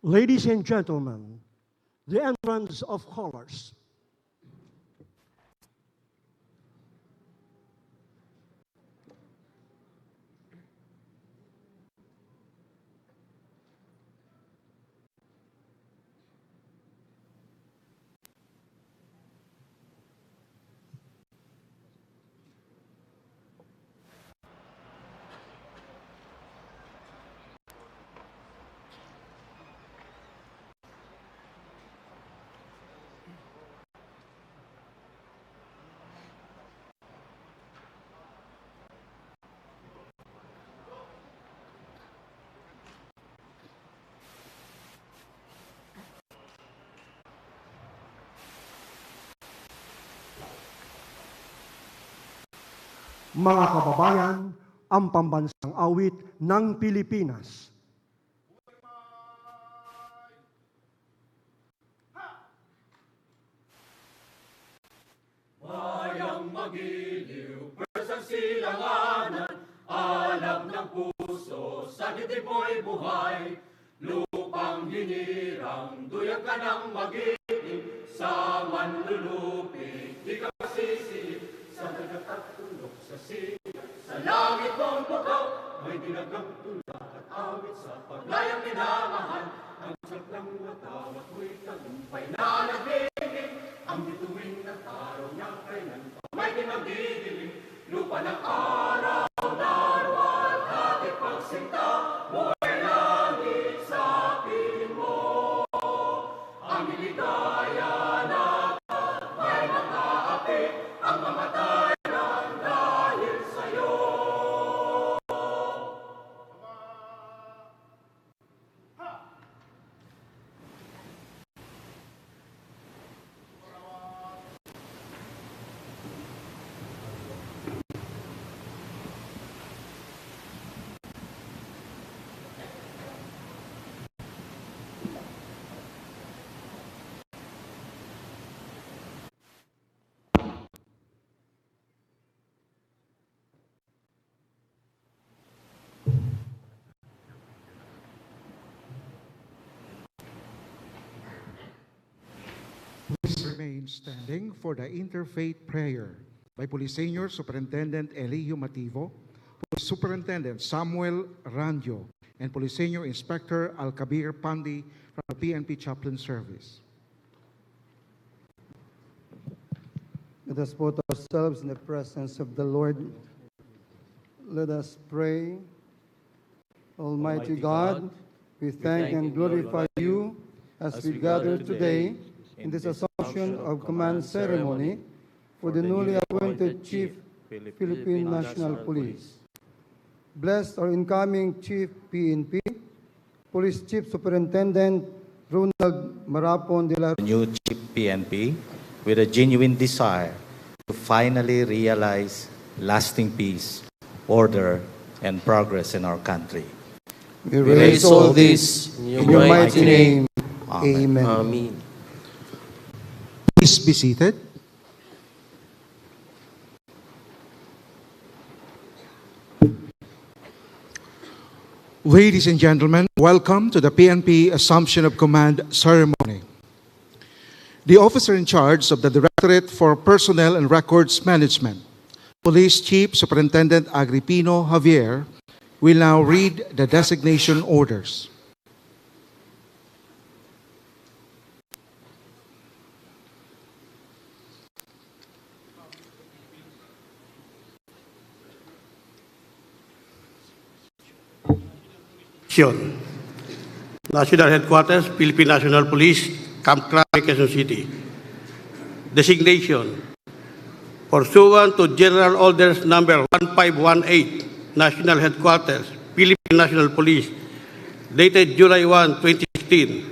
Ladies and gentlemen, the entrance of callers. Mga kababayan, ang pambansang awit ng Pilipinas. Mayang magiliw, persang silanganan, alam ng puso, sa dibdib mo'y buhay. Lupang hinirang, duyag ka ng magiliw, sa manlulupig, di ka masisili, sa dagat at tulog, sa siya, sa langit mong bukaw, may dinagang tulak at awit sa paglayang minamahal. Ang saklang matawat mo'y tagumpay na nagbibig, ang bituin ng araw niyang kailan pa may di magdidilim. Lupa ng araw, darwal, hatik pagsinta, buhay langit sa piling mo. Ang niligaya na may mga api, ang mamatay ng dahil sa'yo. Please remain standing for the interfaith prayer by Police Senior Superintendent Eligio Mativo, Police Superintendent Samuel Randio, and Police Senior Inspector Alcabir Pandi from the PNP Chaplain Service. Let us put ourselves in the presence of the Lord. Let us pray. Almighty God, we thank and glorify you as we gather today in this Assumption of Command ceremony for the newly appointed Chief Philippine National Police. Bless our incoming Chief PNP, Police Chief Superintendent Ronald Marapon de la New Chief PNP with a genuine desire to finally realize lasting peace, order, and progress in our country. We raise all this in your mighty name. Amen. Amen. Please be seated. Ladies and gentlemen, welcome to the PNP Assumption of Command ceremony. The officer in charge of the Directorate for Personnel and Records Management, Police Chief Superintendent Agripino Javier, will now read the designation orders. National Headquarters, Philippine National Police, Camp Crame, Quezon City. Designation. Pursuant to General Orders Number 1518, National Headquarters, Philippine National Police, dated July 1, 2016.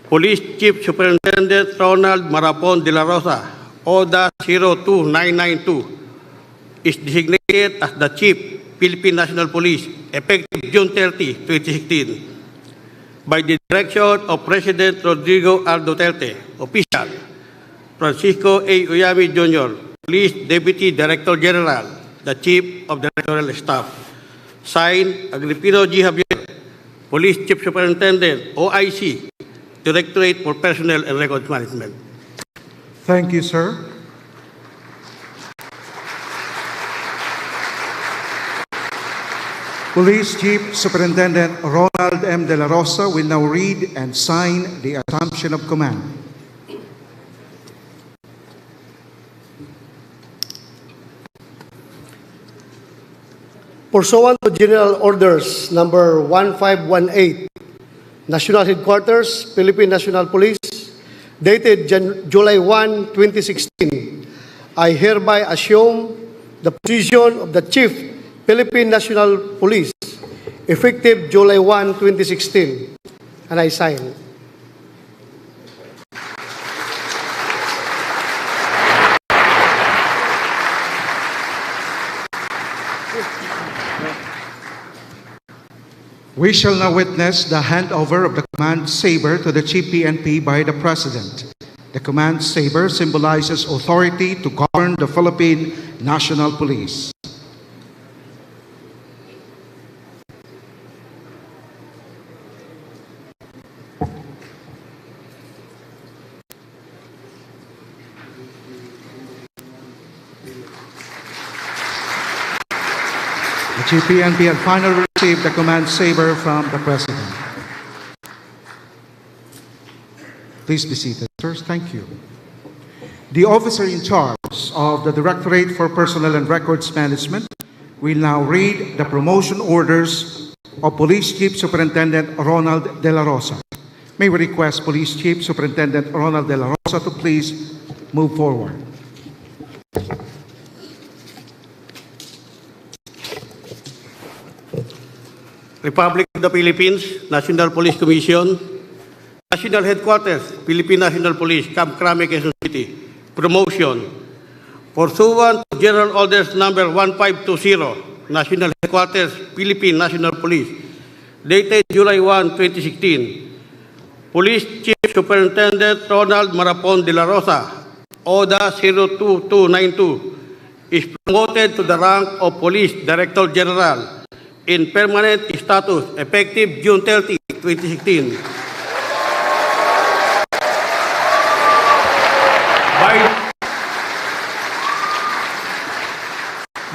Police Chief Superintendent Ronald Marapon de la Rosa, ODA 02992, is designated as the Chief Philippine National Police effective June 30, 2016, by the direction of President Rodrigo R. Duterte, official, Francisco A. Uyami Jr., Police Deputy Director General, the Chief of Directorial Staff, signed Agripino G. Javier, Police Chief Superintendent, OIC, Directorate for Personnel and Records Management. Thank you, sir. Police Chief Superintendent Ronald M. De La Rosa will now read and sign the assumption of command. Pursuant to General Orders Number 1518, National Headquarters, Philippine National Police, dated July 1, 2016, I hereby assume the position of the Chief Philippine National Police, effective July 1, 2016, and I sign. We shall now witness the handover of the command saber to the Chief PNP by the President. The command saber symbolizes authority to govern the Philippine National Police. The Chief PNP had finally received the command saber from the President. Please be seated, sirs. Thank you. The officer in charge of the Directorate for Personnel and Records Management will now read the promotion orders of Police Chief Superintendent Ronald De La Rosa. May we request Police Chief Superintendent Ronald De La Rosa to please move forward. Republic of the Philippines, National Police Commission, National Headquarters, Philippine National Police, Camp Crame, Quezon City. Promotion. Pursuant to General Orders Number 1520, National Headquarters, Philippine National Police, dated July 1, 2016. Police Chief Superintendent Ronald Marapon De La Rosa, ODA 02292, is promoted to the rank of Police Director General in permanent status effective June 30, 2016.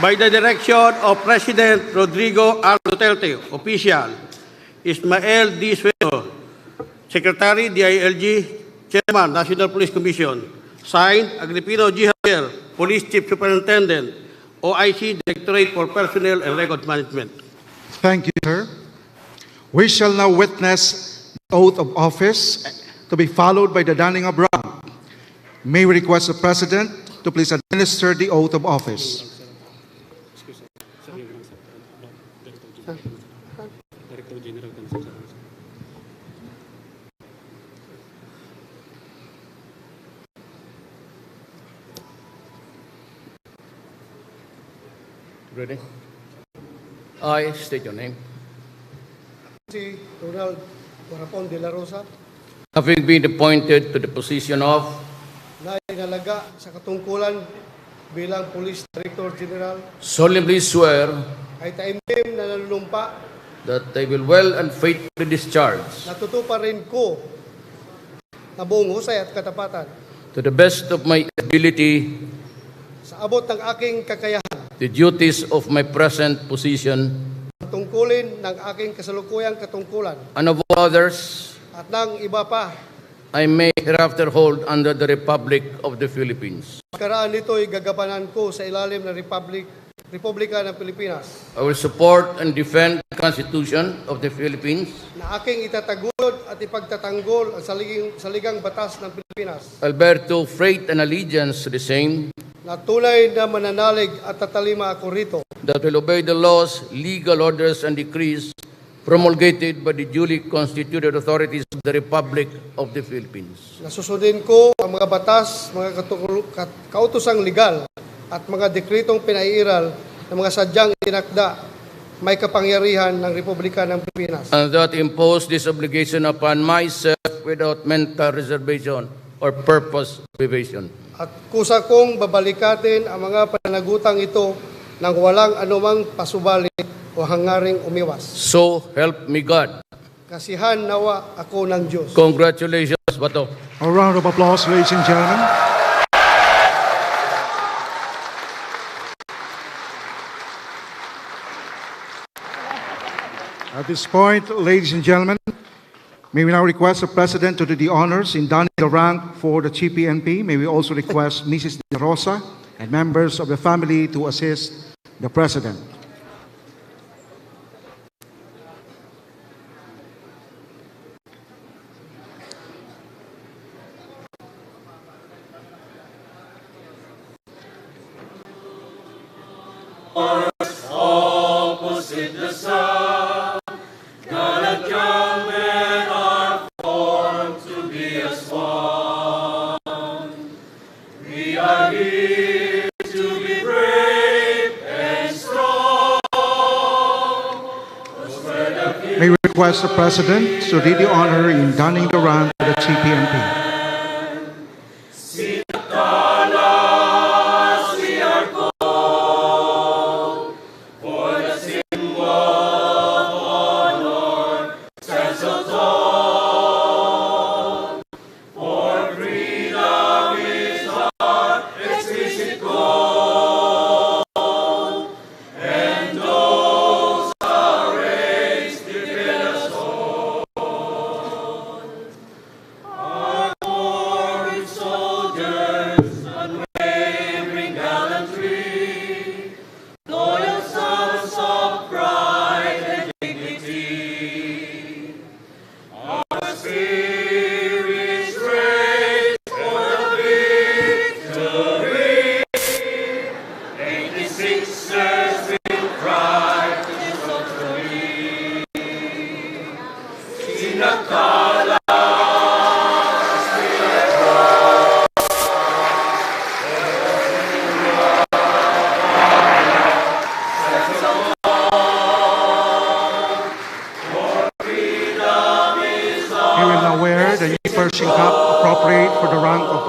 By the direction of President Rodrigo R. Duterte, official, Ismael D. Suedo, Secretary, DILG, Chairman, National Police Commission, signed, Agripino G. Javier, Police Chief Superintendent, OIC, Directorate for Personnel and Records Management. Thank you, sir. We shall now witness the oath of office to be followed by the donning of brown. May we request the President to please administer the oath of office. Ready? I state your name. Si Ronald Marapon De La Rosa, Having been appointed to the position of na inalaga sa katungkulan bilang Police Director General, solemnly swear ay taimtim na nalulumpa, that I will well and faithfully discharge natutuparin ko na buong husay at katapatan to the best of my ability sa abot ng aking kakayahan, the duties of my present position tungkulin ng aking kasalukuyang katungkulan and of others at ng iba pa. I may hereafter hold under the Republic of the Philippines. Karaan nito'y gagapanan ko sa ilalim ng Republika ng Pilipinas I will support and defend the Constitution of the Philippines. na aking itataguyod at ipagtatanggol ang saligang batas ng Pilipinas I'll bear true faith and allegiance to the same, na tunay na mananalig at tatalima ako rito, that will obey the laws, legal orders, and decrees promulgated by the duly constituted authorities of the Republic of the Philippines. na susundin ko ang mga batas, mga kautosang legal at mga dekretong pinaiiral ng mga sadyang itinakda may kapangyarihan ng Republika ng Pilipinas. And that impose this obligation upon myself without mental reservation or purpose of evasion. At kusa kong babalikatin ang mga pananagutang ito nang walang anumang pasubali o hangaring umiwas. So help me God. Kasihan nawa ako ng Diyos. Congratulations, Bato. A round of applause, ladies and gentlemen. At this point, ladies and gentlemen, may we now request the President to do the honors in donning the rank for the Chief PNP. May we also request Mrs. De Rosa and members of the family to assist the President. Opposite the sun, gallant young men are formed to be as one. We are here to be brave and strong. May we request the President to do the honor in donning the rank for the Chief PNP.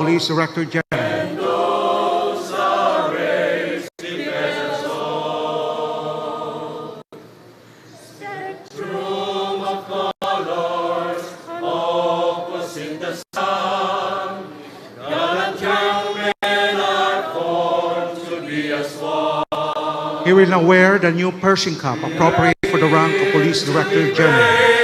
Police Director General. Spectrum of colors opposite the sun, gallant young men are formed to be as one. He will now wear the new Pershing Cap appropriate for the rank of Police Director General.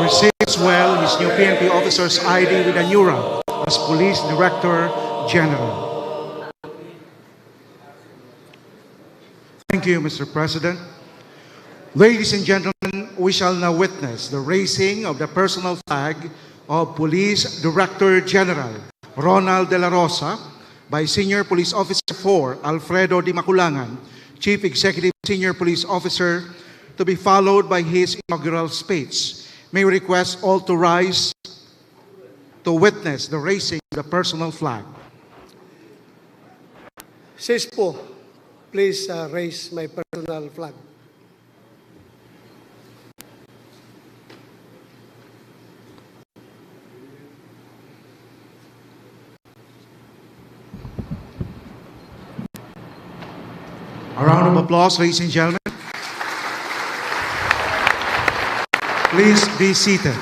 Receives well his new PNP officer's ID with a new rank as Police Director General. Thank you, Mr. President. Ladies and gentlemen, we shall now witness the raising of the personal flag of Police Director General Ronald De La Rosa by Senior Police Officer 4 Alfredo Di Maculangan, Chief Executive Senior Police Officer, to be followed by his inaugural speech. May we request all to rise to witness the raising of the personal flag. Sispo, please raise my personal flag. A round of applause, ladies and gentlemen. Please be seated.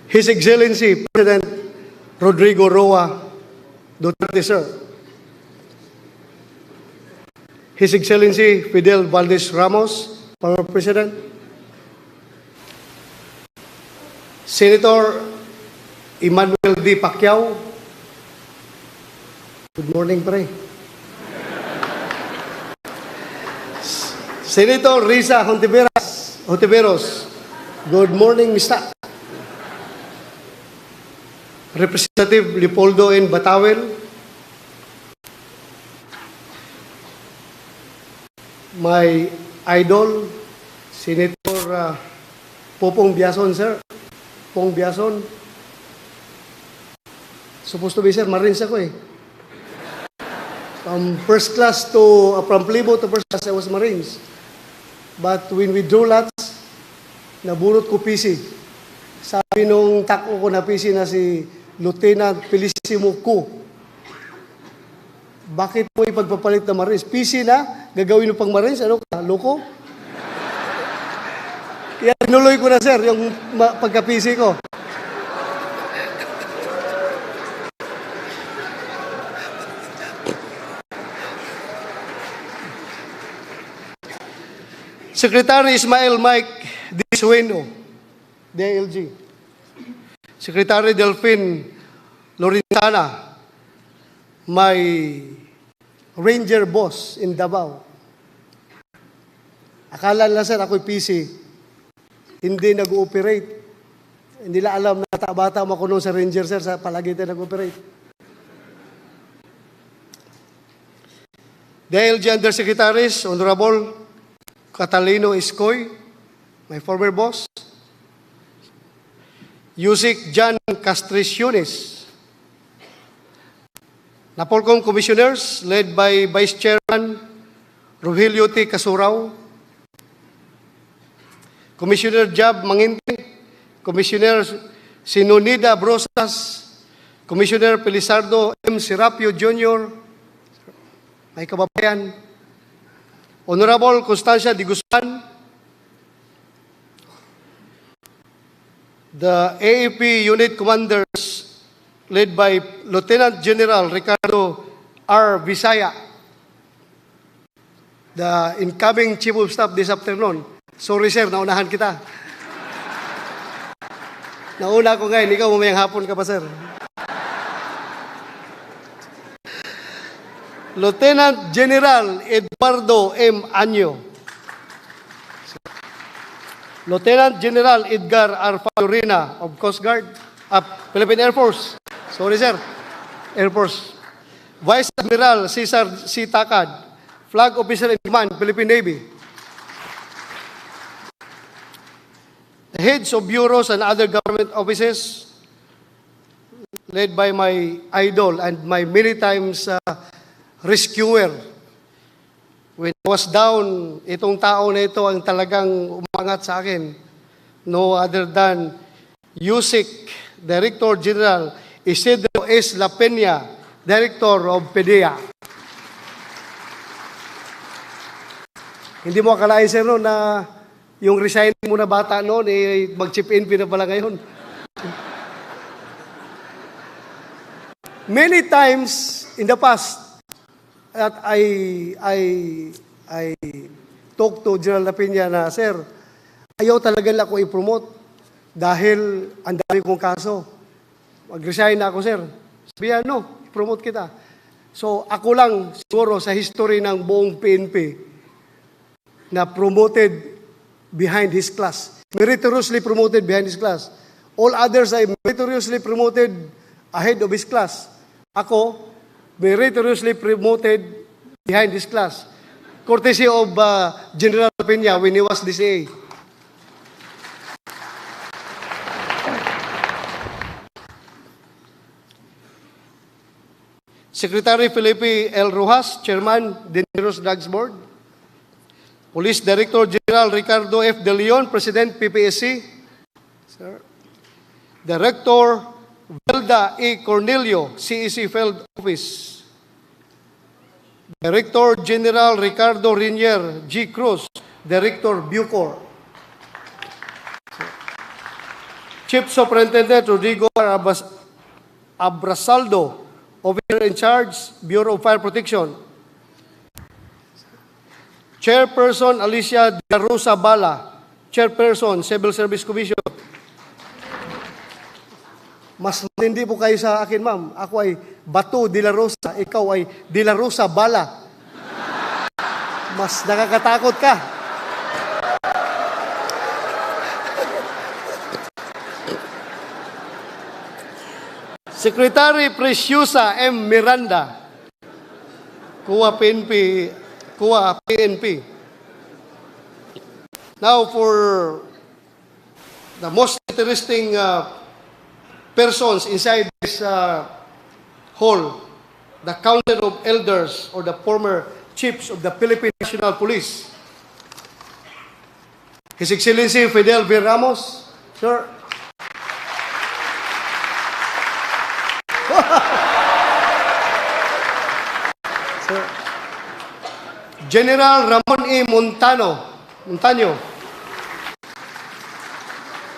His Excellency President Rodrigo Roa Duterte, sir. His Excellency Fidel Valdez Ramos, former President. Senator Emmanuel D. Pacquiao, Good morning, pre. Senator Risa Hontiveros. Good morning, Mr. Representative Leopoldo N. Batawel. My idol, Senator Popong Biason, sir. Pong Biason. Supposed to be, sir, Marines ako eh. From first class to, from plebo to first class, I was Marines. But when we drew lots, nabunot ko PC. Sabi nung tako ko na PC na si Lieutenant Felicissimo Ku, bakit mo ipagpapalit na Marines? PC na, gagawin mo pang Marines, ano ka, loko? Kaya tinuloy ko na, sir, yung pagka-PC ko. Secretary Ismael Mike Disueno, DILG. Secretary Delphine Lorenzana, my ranger boss in Davao. Akala nila, sir, ako'y PC. Hindi nag-ooperate. Hindi nila alam na bata ako noon sa ranger, sir, sa palagi tayo nag-ooperate. DILG Undersecretaries, Honorable Catalino Iscoy, my former boss. Yusik Jan Castriciones. Napolcom Commissioners, led by Vice Chairman Rogelio T. Casurao. Commissioner Jab Manginte. Commissioner Sinonida Brosas. Commissioner Pelizardo M. Serapio Jr. May kababayan. Honorable Constancia de Guzman, the AAP Unit Commanders led by Lieutenant General Ricardo R. Visaya, the incoming Chief of Staff this afternoon. Sorry, sir, naunahan kita. Nauna ko ngayon, ikaw mamayang hapon ka pa, sir. Lieutenant General Eduardo M. Anyo. Lieutenant General Edgar R. Fadorina of Coast Guard, Philippine Air Force. Sorry, sir. Air Force. Vice Admiral Cesar C. Takad, Flag Officer in Command, Philippine Navy. The heads of bureaus and other government offices, led by my idol and my many times rescuer. When I was down, itong tao na ito ang talagang umangat sa akin. No other than USIC Director General Isidro S. La Peña, Director of PDEA. Hindi mo akalain, sir, no, na yung resigning mo na bata noon, mag-chip in na pala ngayon. Many times in the past, at I talk to General La Peña na, sir, ayaw talaga lang ako i-promote dahil ang dami kong kaso. Mag-resign na ako, sir. Sabihan, no, i-promote kita. So, ako lang siguro sa history ng buong PNP na promoted behind his class. Meritoriously promoted behind his class. All others ay meritoriously promoted ahead of his class. Ako, meritoriously promoted behind his class. Courtesy of General Peña when he was DCA. Secretary Felipe L. Rojas, Chairman, Dineros Drugs Board. Police Director General Ricardo F. De Leon, President, PPSC. Sir. Director Velda E. Cornelio, CEC Field Office. Director General Ricardo Rinier G. Cruz, Director Bucor. Chief Superintendent Rodrigo Abrasaldo, Officer in Charge, Bureau of Fire Protection. Chairperson Alicia De Rosa Bala, Chairperson, Civil Service Commission. Mas matindi po kayo sa akin, ma'am. Ako ay Bato de la Rosa, ikaw ay de la Rosa Bala. Mas nakakatakot ka. Secretary Preciosa M. Miranda, Kuha PNP. Now for the most interesting persons inside this hall, the Council of Elders or the former chiefs of the Philippine National Police. His Excellency Fidel V. Ramos, sir. Sir. General Ramon E. Montaño.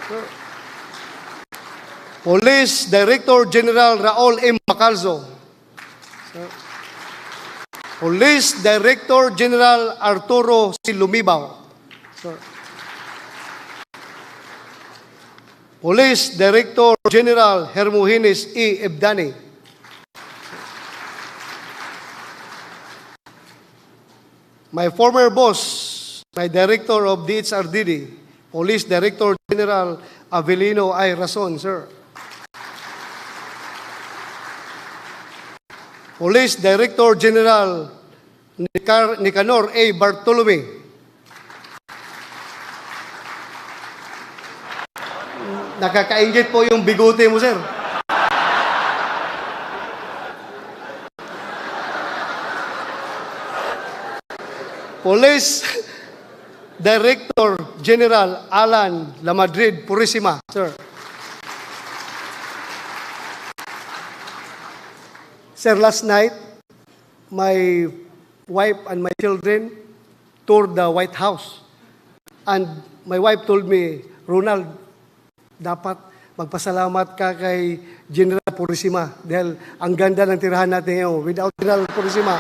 Sir. Police Director General Raul M. Macalzo. Sir. Police Director General Arturo C. Lumibaw. Sir. Police Director General Hermogenes E. Ebdani. My former boss, my Director of DHRDD, Police Director General Avelino I. Rason, sir. Police Director General Nicanor A. Bartolome. Nakakaingit po yung bigote mo, sir. Police Director General Alan Lamadrid Purisima, sir. Sir, last night, my wife and my children toured the White House. And my wife told me, Ronald, dapat magpasalamat ka kay General Purisima dahil ang ganda ng tirahan natin ngayon. Without General Purisima,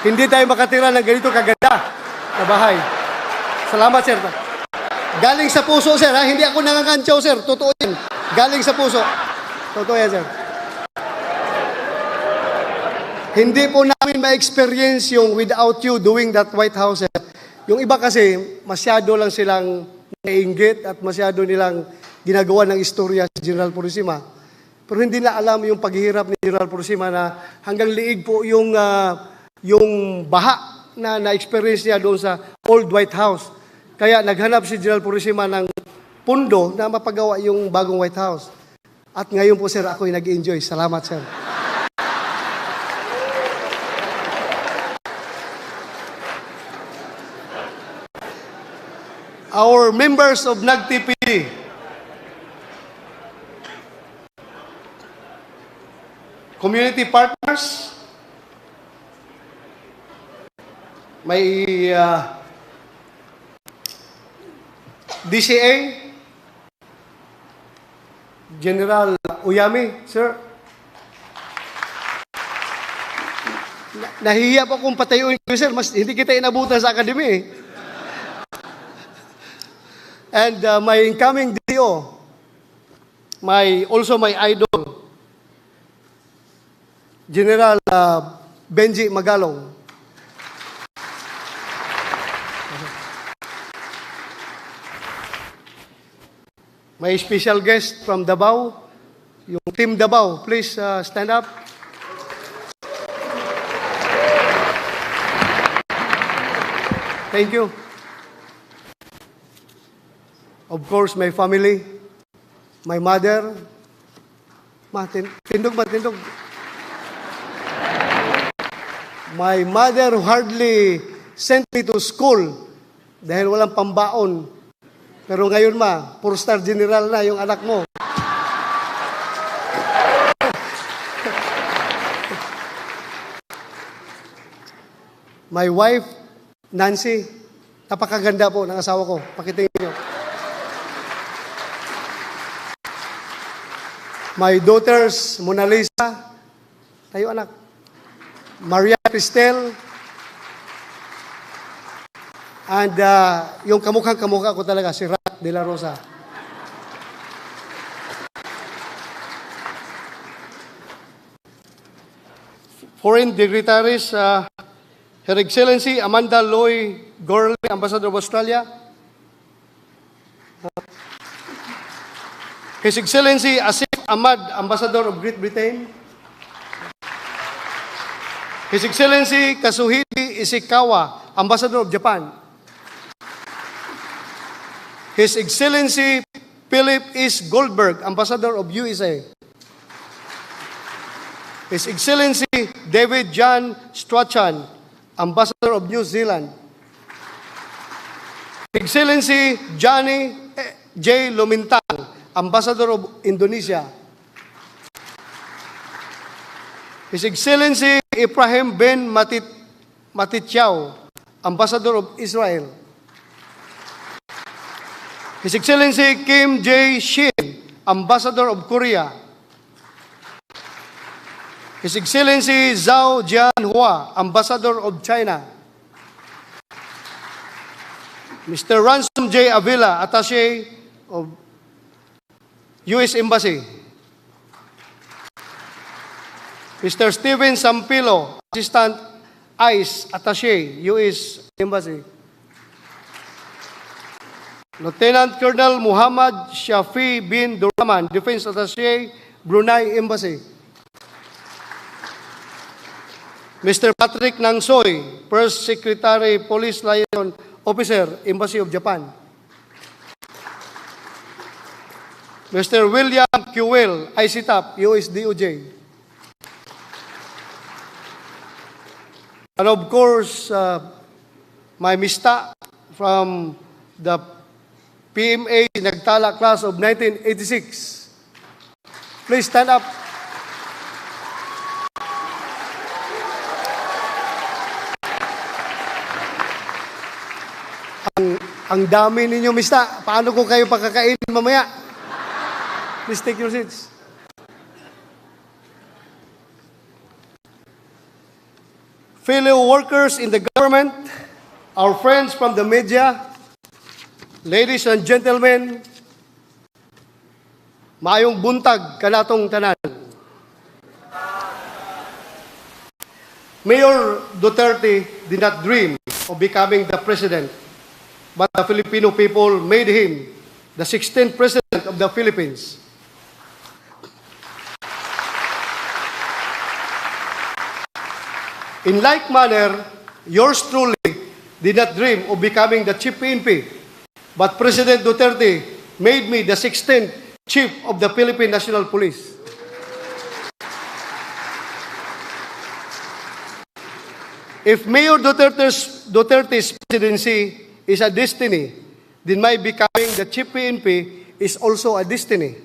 hindi tayo makatira ng ganito kaganda na bahay. Salamat, sir. Galing sa puso, sir. Ha? Hindi ako nangangantsaw, sir. Totoo yan. Galing sa puso. Totoo yan, sir. Hindi po namin ma-experience yung without you doing that White House, sir. Yung iba kasi, masyado lang silang nainggit at masyado nilang ginagawa ng istorya si General Purisima. Pero hindi na alam yung paghihirap ni General Purisima na hanggang liig po yung baha na na-experience niya doon sa old White House. Kaya naghanap si General Purisima ng pundo na mapagawa yung bagong White House. At ngayon po, sir, ako'y nag-enjoy. Salamat, sir. Our members of NAGTPD, community partners, may DCA, General Uyami, sir. Nahihiya po kung patayuin ko, sir. Hindi kita inabutan sa akademi. And my incoming DO, also my idol, General Benji Magalong. My special guest from Davao, yung Team Davao, please stand up. Thank you. Of course, my family, my mother, matindog. My mother hardly sent me to school dahil walang pambaon. Pero ngayon, 4-star general na yung anak mo. My wife, Nancy, napakaganda po ng asawa ko. Pakitingin niyo. My daughters, Mona Lisa, tayo anak, Maria Cristel, and yung kamukha ko talaga, si Rat de la Rosa. foreign dignitaries, Her Excellency Amanda Loy Gorley, Ambassador of Australia, His Excellency Asif Ahmad, Ambassador of Great Britain, His Excellency Kazuhide Ishikawa, Ambassador of Japan, His Excellency Philip S. Goldberg, Ambassador of USA, His Excellency David John Strachan, Ambassador of New Zealand, His Excellency Johnny J. Lumintang, Ambassador of Indonesia, His Excellency Ibrahim bin Matityaw, Ambassador of Israel, His Excellency Kim Jae Shin, Ambassador of Korea, His Excellency Zhao Jianhua, Ambassador of China, Mr. Ransom J. Avila, Attaché of U.S. Embassy, Mr. Steven Sampilo, Assistant ICE Attaché, U.S. Embassy, Lieutenant Colonel Muhammad Shafi bin Duraman, Defense Attaché, Brunei Embassy, Mr. Patrick Nangsoy, First Secretary, Police Liaison Officer, Embassy of Japan, Mr. William Kewell, ICTAP, US DOJ, and of course, my mista from the PMA Nagtala class of 1986. Please stand up. Ang dami ninyo, mista. Paano ko kayo pakakainin mamaya? Please take your seats. Fellow workers in the government, our friends from the media, ladies and gentlemen, maayong buntag kanatong tanan. Mayor Duterte did not dream of becoming the president, but the Filipino people made him the 16th president of the Philippines. In like manner, yours truly did not dream of becoming the chief PNP, but President Duterte made me the 16th chief of the Philippine National Police. If Mayor Duterte's presidency is a destiny, then my becoming the chief PNP is also a destiny.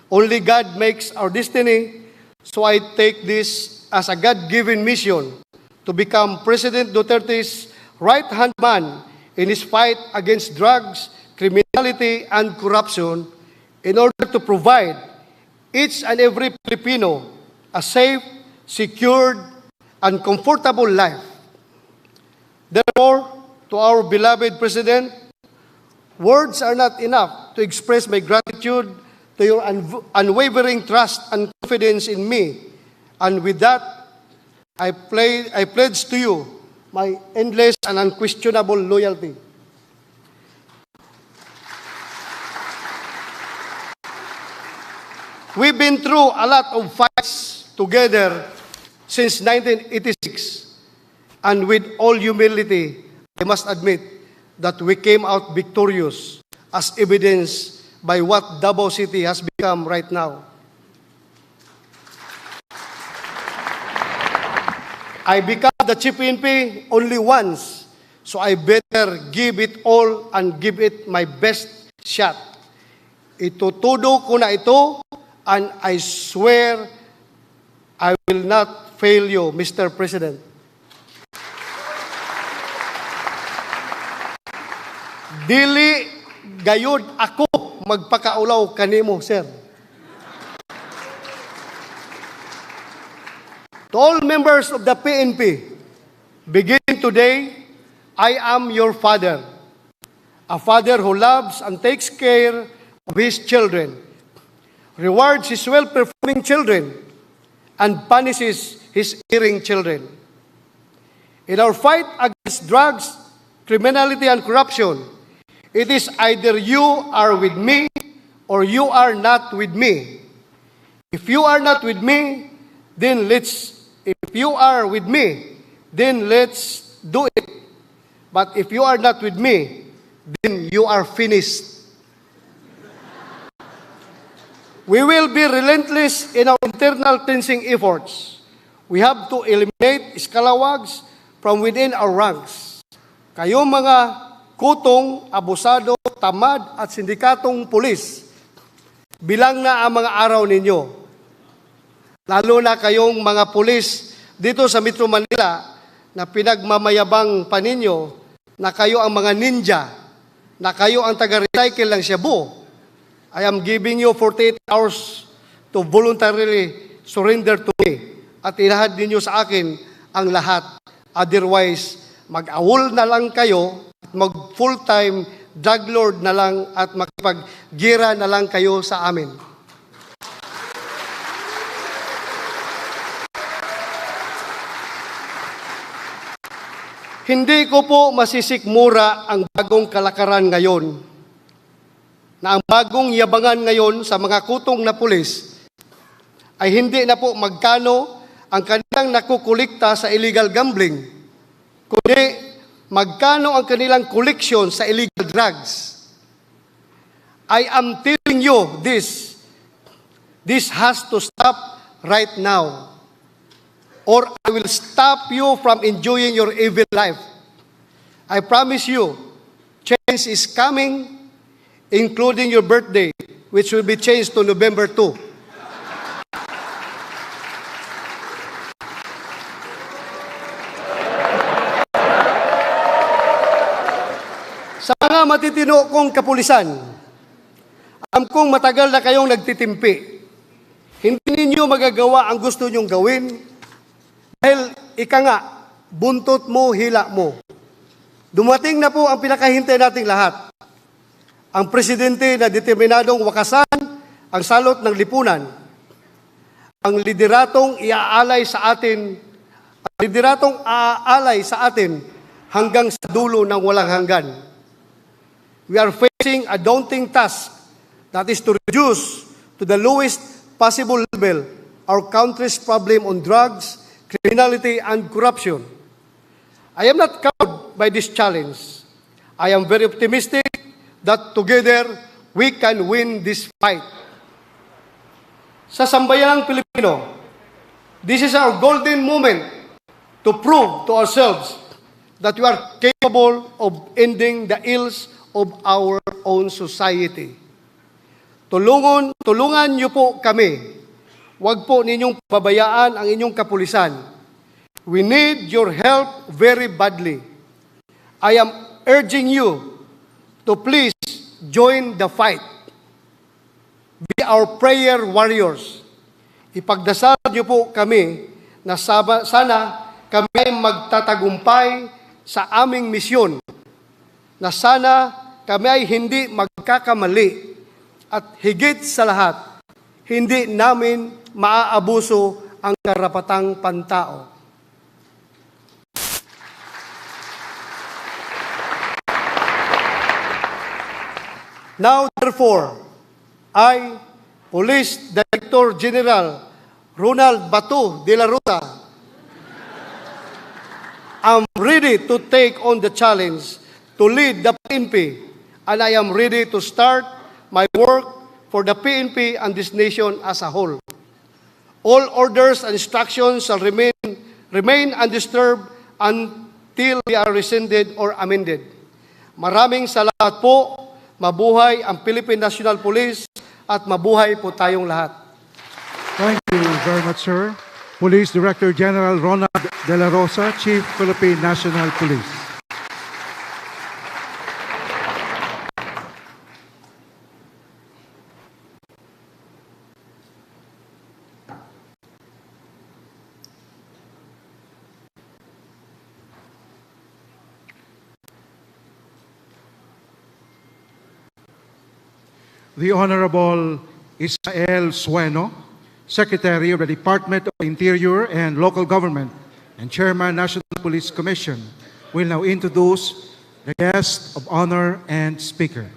Only God makes our destiny, so I take this as a God-given mission to become President Duterte's right-hand man in his fight against drugs, criminality, and corruption in order to provide each and every Filipino a safe, secured, and comfortable life. Therefore, to our beloved President, words are not enough to express my gratitude to your unwavering trust and confidence in me. And with that, I pledge to you my endless and unquestionable loyalty. We've been through a lot of fights together since 1986, and with all humility, I must admit that we came out victorious, as evidenced by what Davao City has become right now. I became the chief PNP only once, so I better give it all and give it my best shot. Itutudo ko na ito, and I swear I will not fail you, Mr. President. Dili gayud ako magpakaulaw kanimo, sir. To all members of the PNP, beginning today, I am your father, a father who loves and takes care of his children, rewards his well-performing children, and punishes his erring children. In our fight against drugs, criminality, and corruption, it is either you are with me or you are not with me. If you are not with me, then let's do it. But if you are not with me, then you are finished. We will be relentless in our internal cleansing efforts. We have to eliminate scalawags from within our ranks. Kayo mga kutong, abusado, tamad at sindikatong pulis, bilang na ang mga araw ninyo. Lalo na kayong mga pulis dito sa Metro Manila na pinagmamayabang pa ninyo na kayo ang mga ninja, na kayo ang taga-recycle ng shabu. I am giving you 48 hours to voluntarily surrender to me at ilahad ninyo sa akin ang lahat. Otherwise, mag-awol na lang kayo, mag-full-time drug lord na lang at makipag-gira na lang kayo sa amin. Hindi ko po masisikmura ang bagong kalakaran ngayon, na ang bagong yabangan ngayon sa mga kutong na pulis ay hindi na po magkano ang kanilang nakukulikta sa illegal gambling, kundi magkano ang kanilang collection sa illegal drugs. I am telling you this has to stop right now, or I will stop you from enjoying your evil life. I promise you, change is coming, including your birthday, which will be changed to November 2. Sa mga matitino kong kapulisan, alam kong matagal na kayong nagtitimpi. Hindi ninyo magagawa ang gusto nyong gawin dahil ika nga, buntot mo, hila mo. Dumating na po ang pinakahintay nating lahat. Ang presidente na determinadong wakasan ang salot ng lipunan. Ang lideratong iaalay sa atin, hanggang sa dulo ng walang hanggan. We are facing a daunting task, that is to reduce to the lowest possible level our country's problem on drugs, criminality, and corruption. I am not cowed by this challenge. I am very optimistic that together we can win this fight. Sa sambayanang Pilipino, this is our golden moment to prove to ourselves that we are capable of ending the ills of our own society. Tulungan niyo po kami. Huwag po ninyong pabayaan ang inyong kapulisan. We need your help very badly. I am urging you to please join the fight. Be our prayer warriors. Ipagdasal niyo po kami na sana kami ay magtatagumpay sa aming misyon, na sana kami ay hindi magkakamali at higit sa lahat, hindi namin maaabuso ang karapatang pantao. Now, therefore, I, Police Director General Ronald Bato de la Rosa, am ready to take on the challenge to lead the PNP, and I am ready to start my work for the PNP and this nation as a whole. All orders and instructions shall remain undisturbed until they are rescinded or amended. Maraming salamat po. Mabuhay ang Philippine National Police at mabuhay po tayong lahat. Thank you very much, sir. Police Director General Ronald De La Rosa, Chief Philippine National Police. The Honorable Israel Sueno, Secretary of the Department of Interior and Local Government and Chairman, National Police Commission, will now introduce the guest of honor and speaker.